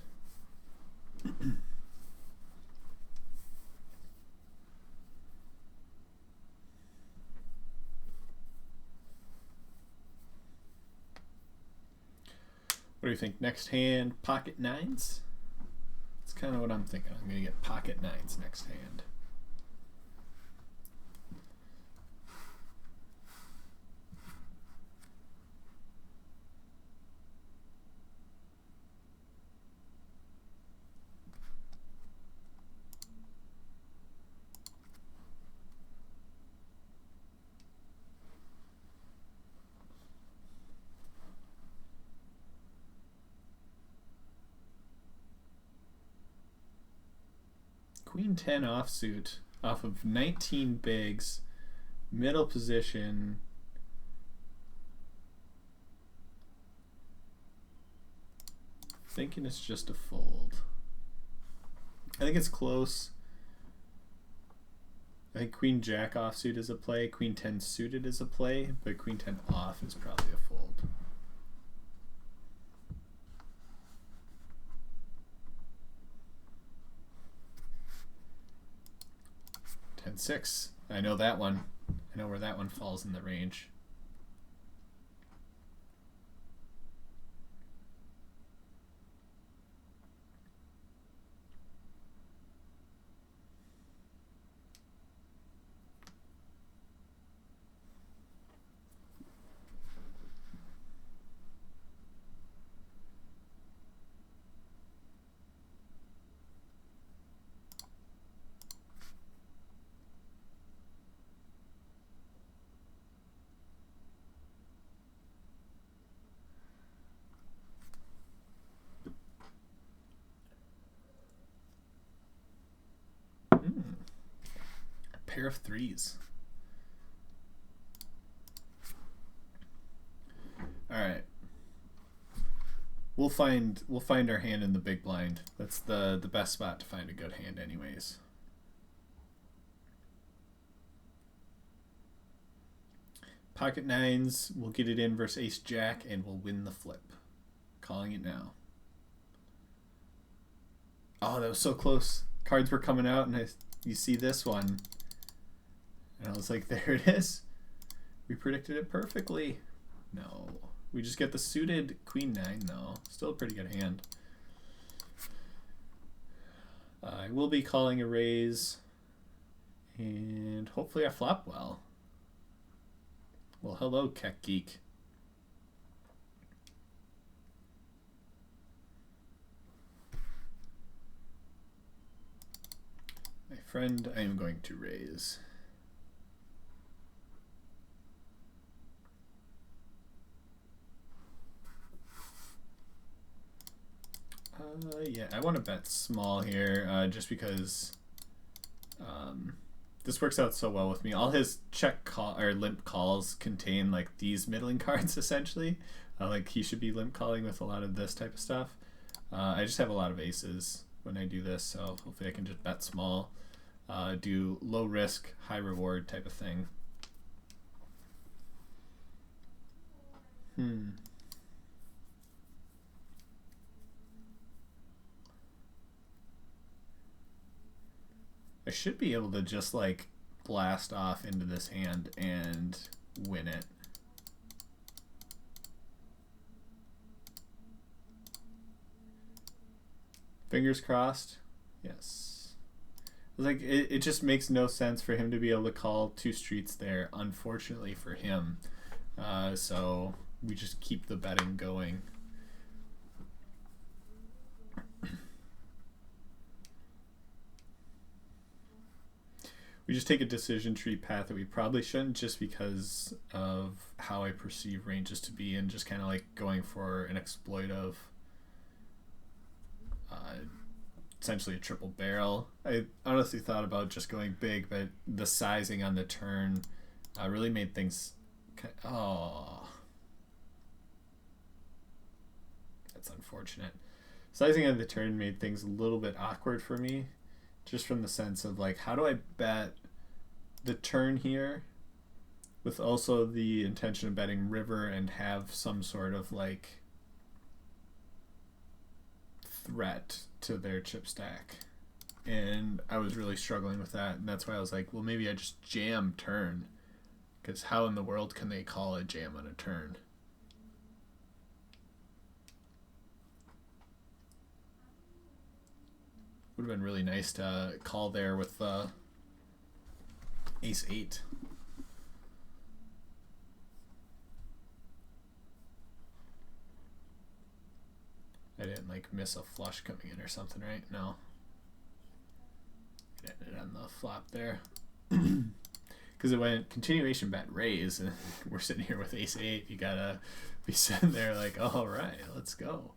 What do you think? Next hand, pocket nines? That's kind of what I'm thinking. I'm going to get pocket nines next hand. Queen 10 offsuit off of 19 bigs, middle position. Thinking it's just a fold. I think it's close. I think Queen Jack offsuit is a play, Queen 10 suited is a play, but Queen 10 off is probably a fold. 10-6. I know that one. I know where that one falls in the range. Pair of threes. All right. We'll find our hand in the big blind. That's the best spot to find a good hand anyways. Pocket nines, we'll get it in versus ace jack and we'll win the flip. Calling it now. Oh, that was so close. Cards were coming out and you see this one. And I was like, there it is. We predicted it perfectly. No. We just get the suited Queen 9 though. Still a pretty good hand. I will be calling a raise. And hopefully I flop well. Well, hello, Keck Geek. My friend, I am going to raise. Yeah, I want to bet small here, just because this works out so well with me. All his check call or limp calls contain like these middling cards essentially. Like he should be limp calling with a lot of this type of stuff. I just have a lot of aces when I do this, so hopefully I can just bet small, do low risk, high reward type of thing. I should be able to just like blast off into this hand and win it. Fingers crossed. Yes. Like it just makes no sense for him to be able to call two streets there, unfortunately for him. So we just keep the betting going. We just take a decision tree path that we probably shouldn't, just because of how I perceive ranges to be, and just kind of like going for an exploitive, essentially a triple barrel. I honestly thought about just going big, but the sizing on the turn really made things. Oh. That's unfortunate. Sizing of the turn made things a little bit awkward for me, just from the sense of like, how do I bet the turn here with also the intention of betting river and have some sort of like threat to their chip stack. And I was really struggling with that, and that's why I was like, well, maybe I just jam turn, because how in the world can they call a jam on a turn? Would have been really nice to call there with ace 8. I didn't like miss a flush coming in or something, right? No. It ended on the flop there. Because it went continuation bet raise, and we're sitting here with ace 8. You gotta be sitting there like, all right, let's go.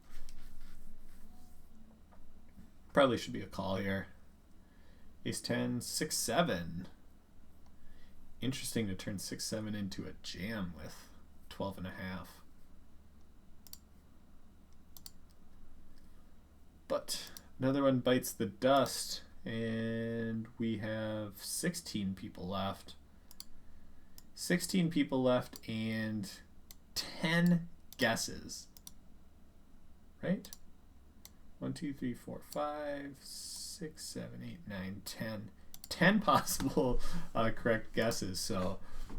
Probably should be a call here. Ace 10, 6, 7. Interesting to turn 6, 7 into a jam with 12.5. But another one bites the dust, and we have 16 people left. 16 people left and 10 guesses. Right? 1, 2, 3, 4, 5, 6, 7, 8, 9, 10. 10 possible correct guesses. So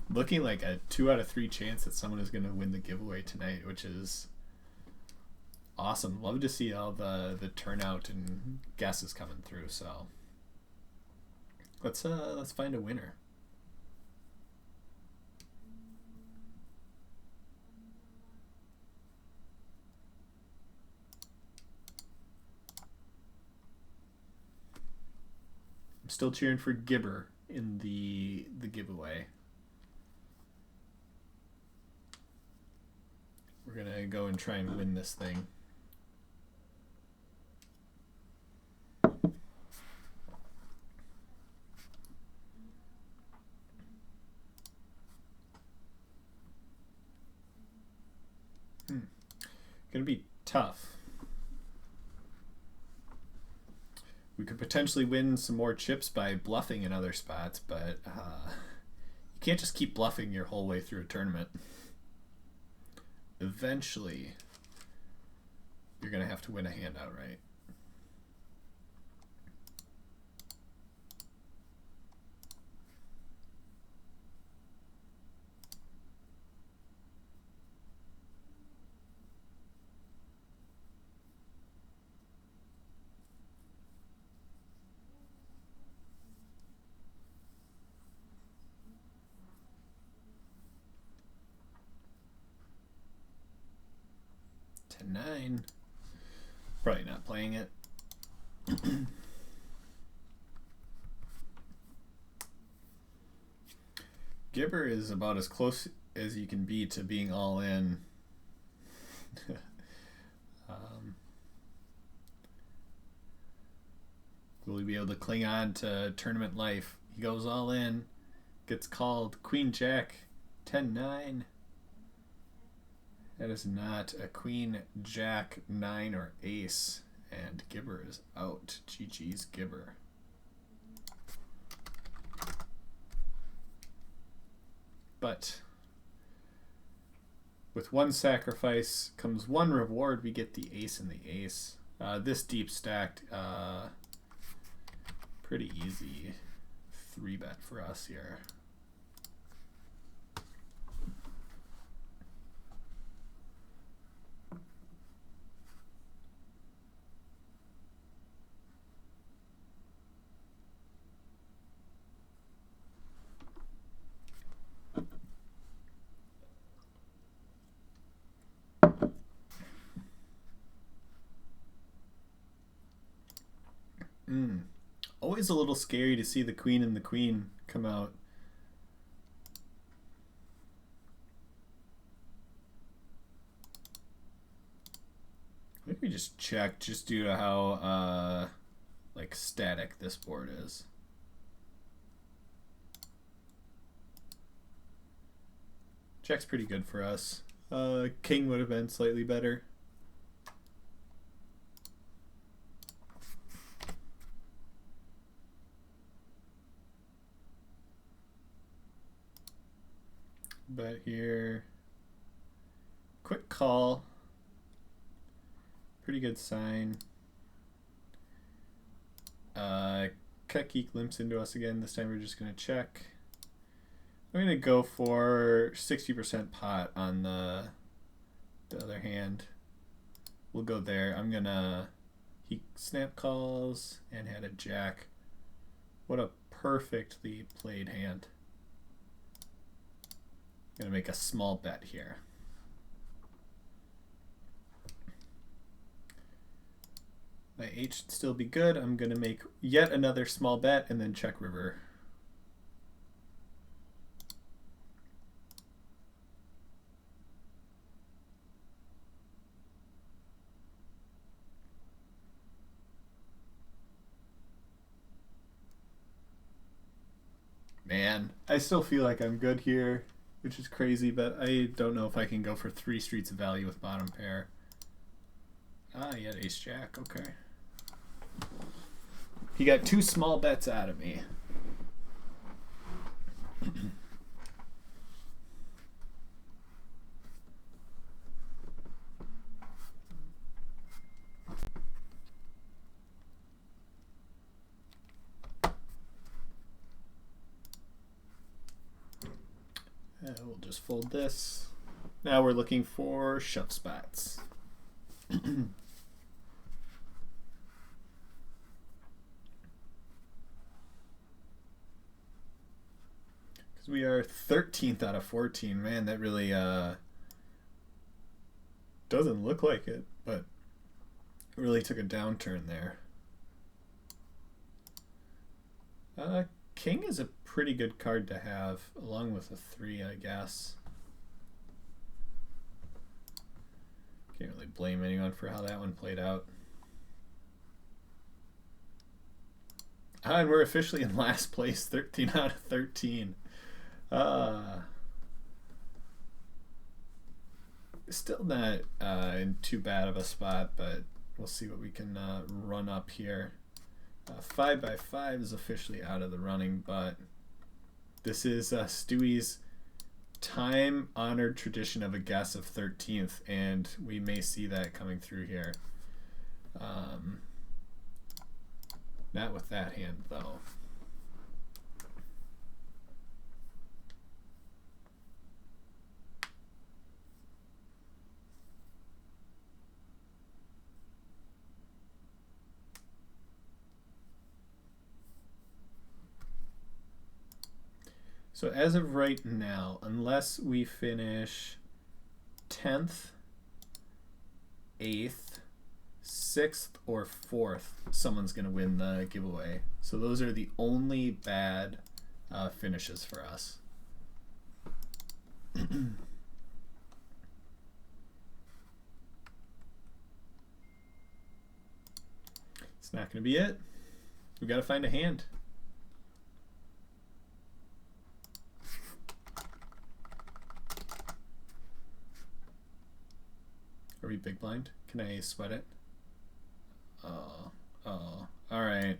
looking like a 2 out of 3 chance that someone is going to win the giveaway tonight, which is awesome. Love to see all the turnout and guesses coming through. So let's find a winner. I'm still cheering for Gibber in the giveaway. We're gonna go and try and win this thing. Gonna be tough. We could potentially win some more chips by bluffing in other spots, but you can't just keep bluffing your whole way through a tournament. Eventually, you're gonna have to win a hand outright. Nine. Probably not playing it. Gibber is about as close as you can be to being all in. Will he be able to cling on to tournament life? He goes all in, gets called Queen Jack, 10-9. That is not a Queen, Jack, 9, or Ace. And Gibber is out. GG's Gibber. But with one sacrifice comes one reward. We get the Ace and the Ace. This deep stacked, pretty easy 3-bet for us here. Always a little scary to see the Queen and the Queen come out. I think we just check just due to how like static this board is. Check's pretty good for us. King would have been slightly better. bet here. Quick call. Pretty good sign. Keki limps into us again. This time we're just going to check. I'm going to go for 60% pot on the other hand. We'll go there. I'm going to... He snap calls and had a jack. What a perfectly played hand. I'm going to make a small bet here. My H should still be good. I'm going to make yet another small bet and then check river. Man, I still feel like I'm good here, which is crazy, but I don't know if I can go for 3 streets of value with bottom pair. Ah, he had ace jack. Okay. He got 2 small bets out of me. We'll just fold this. Now we're looking for shove spots. Because we are 13th out of 14. Man, that really doesn't look like it, but it really took a downturn there. King is a pretty good card to have, along with a 3, I guess. Can't really blame anyone for how that one played out. And we're officially in last place, 13 out of 13. Still not in too bad of a spot, but we'll see what we can run up here. 5x5 is officially out of the running, but this is Stewie's time-honored tradition of a guess of 13th, and we may see that coming through here. Not with that hand, though. So as of right now, unless we finish 10th, 8th, 6th, or 4th, someone's going to win the giveaway. So those are the only bad finishes for us. It's not going to be it. We got to find a hand. Are we big blind? Can I sweat it? Oh, all right.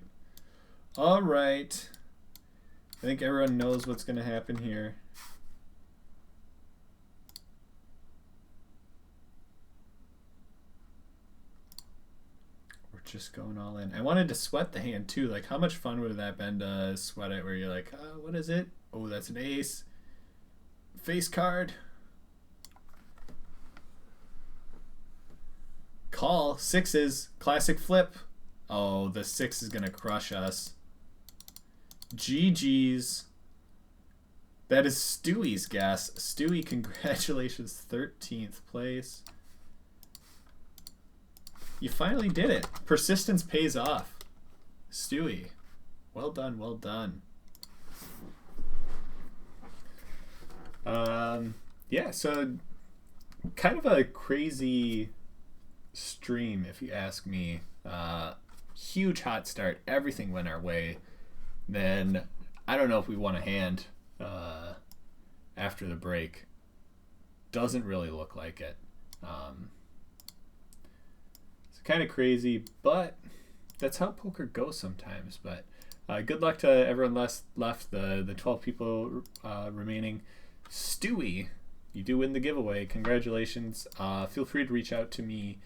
All right. I think everyone knows what's going to happen here. We're just going all in. I wanted to sweat the hand too. Like, how much fun would that have been to sweat it where you're like, what is it? Oh, that's an ace. Face card. Call. 6s. Classic flip. Oh, the 6 is going to crush us. GG's. That is Stewie's guess. Stewie, congratulations. 13th place. You finally did it. Persistence pays off. Stewie. Well done, well done. Yeah, so kind of a crazy stream, if you ask me. Huge hot start. Everything went our way. Then I don't know if we won a hand after the break. Doesn't really look like it. It's kind of crazy, but that's how poker goes sometimes. But good luck to everyone left, the 12 people remaining. Stewie, you do win the giveaway. Congratulations. Feel free to reach out to me,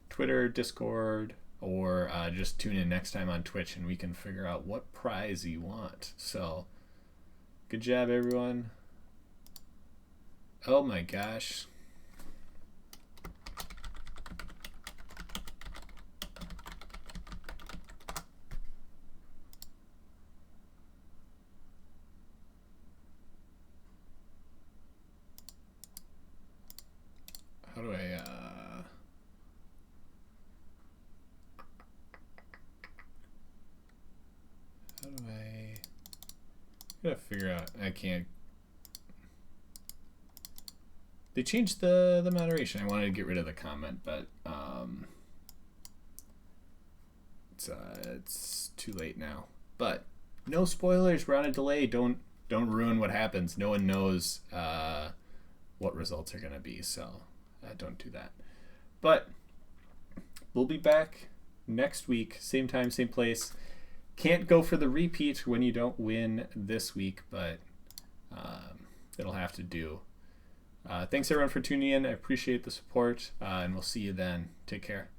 Twitter, Discord, or just tune in next time on Twitch and we can figure out what prize you want. So, good job, everyone. Oh my gosh. How do I, gotta figure out, I can't. They changed the moderation. I wanted to get rid of the comment, but it's too late now. But no spoilers. We're on a delay. Don't ruin what happens. No one knows what results are gonna be, so don't do that. But we'll be back next week, same time, same place. Can't go for the repeat when you don't win this week, but it'll have to do. Thanks everyone for tuning in. I appreciate the support, and we'll see you then. Take care.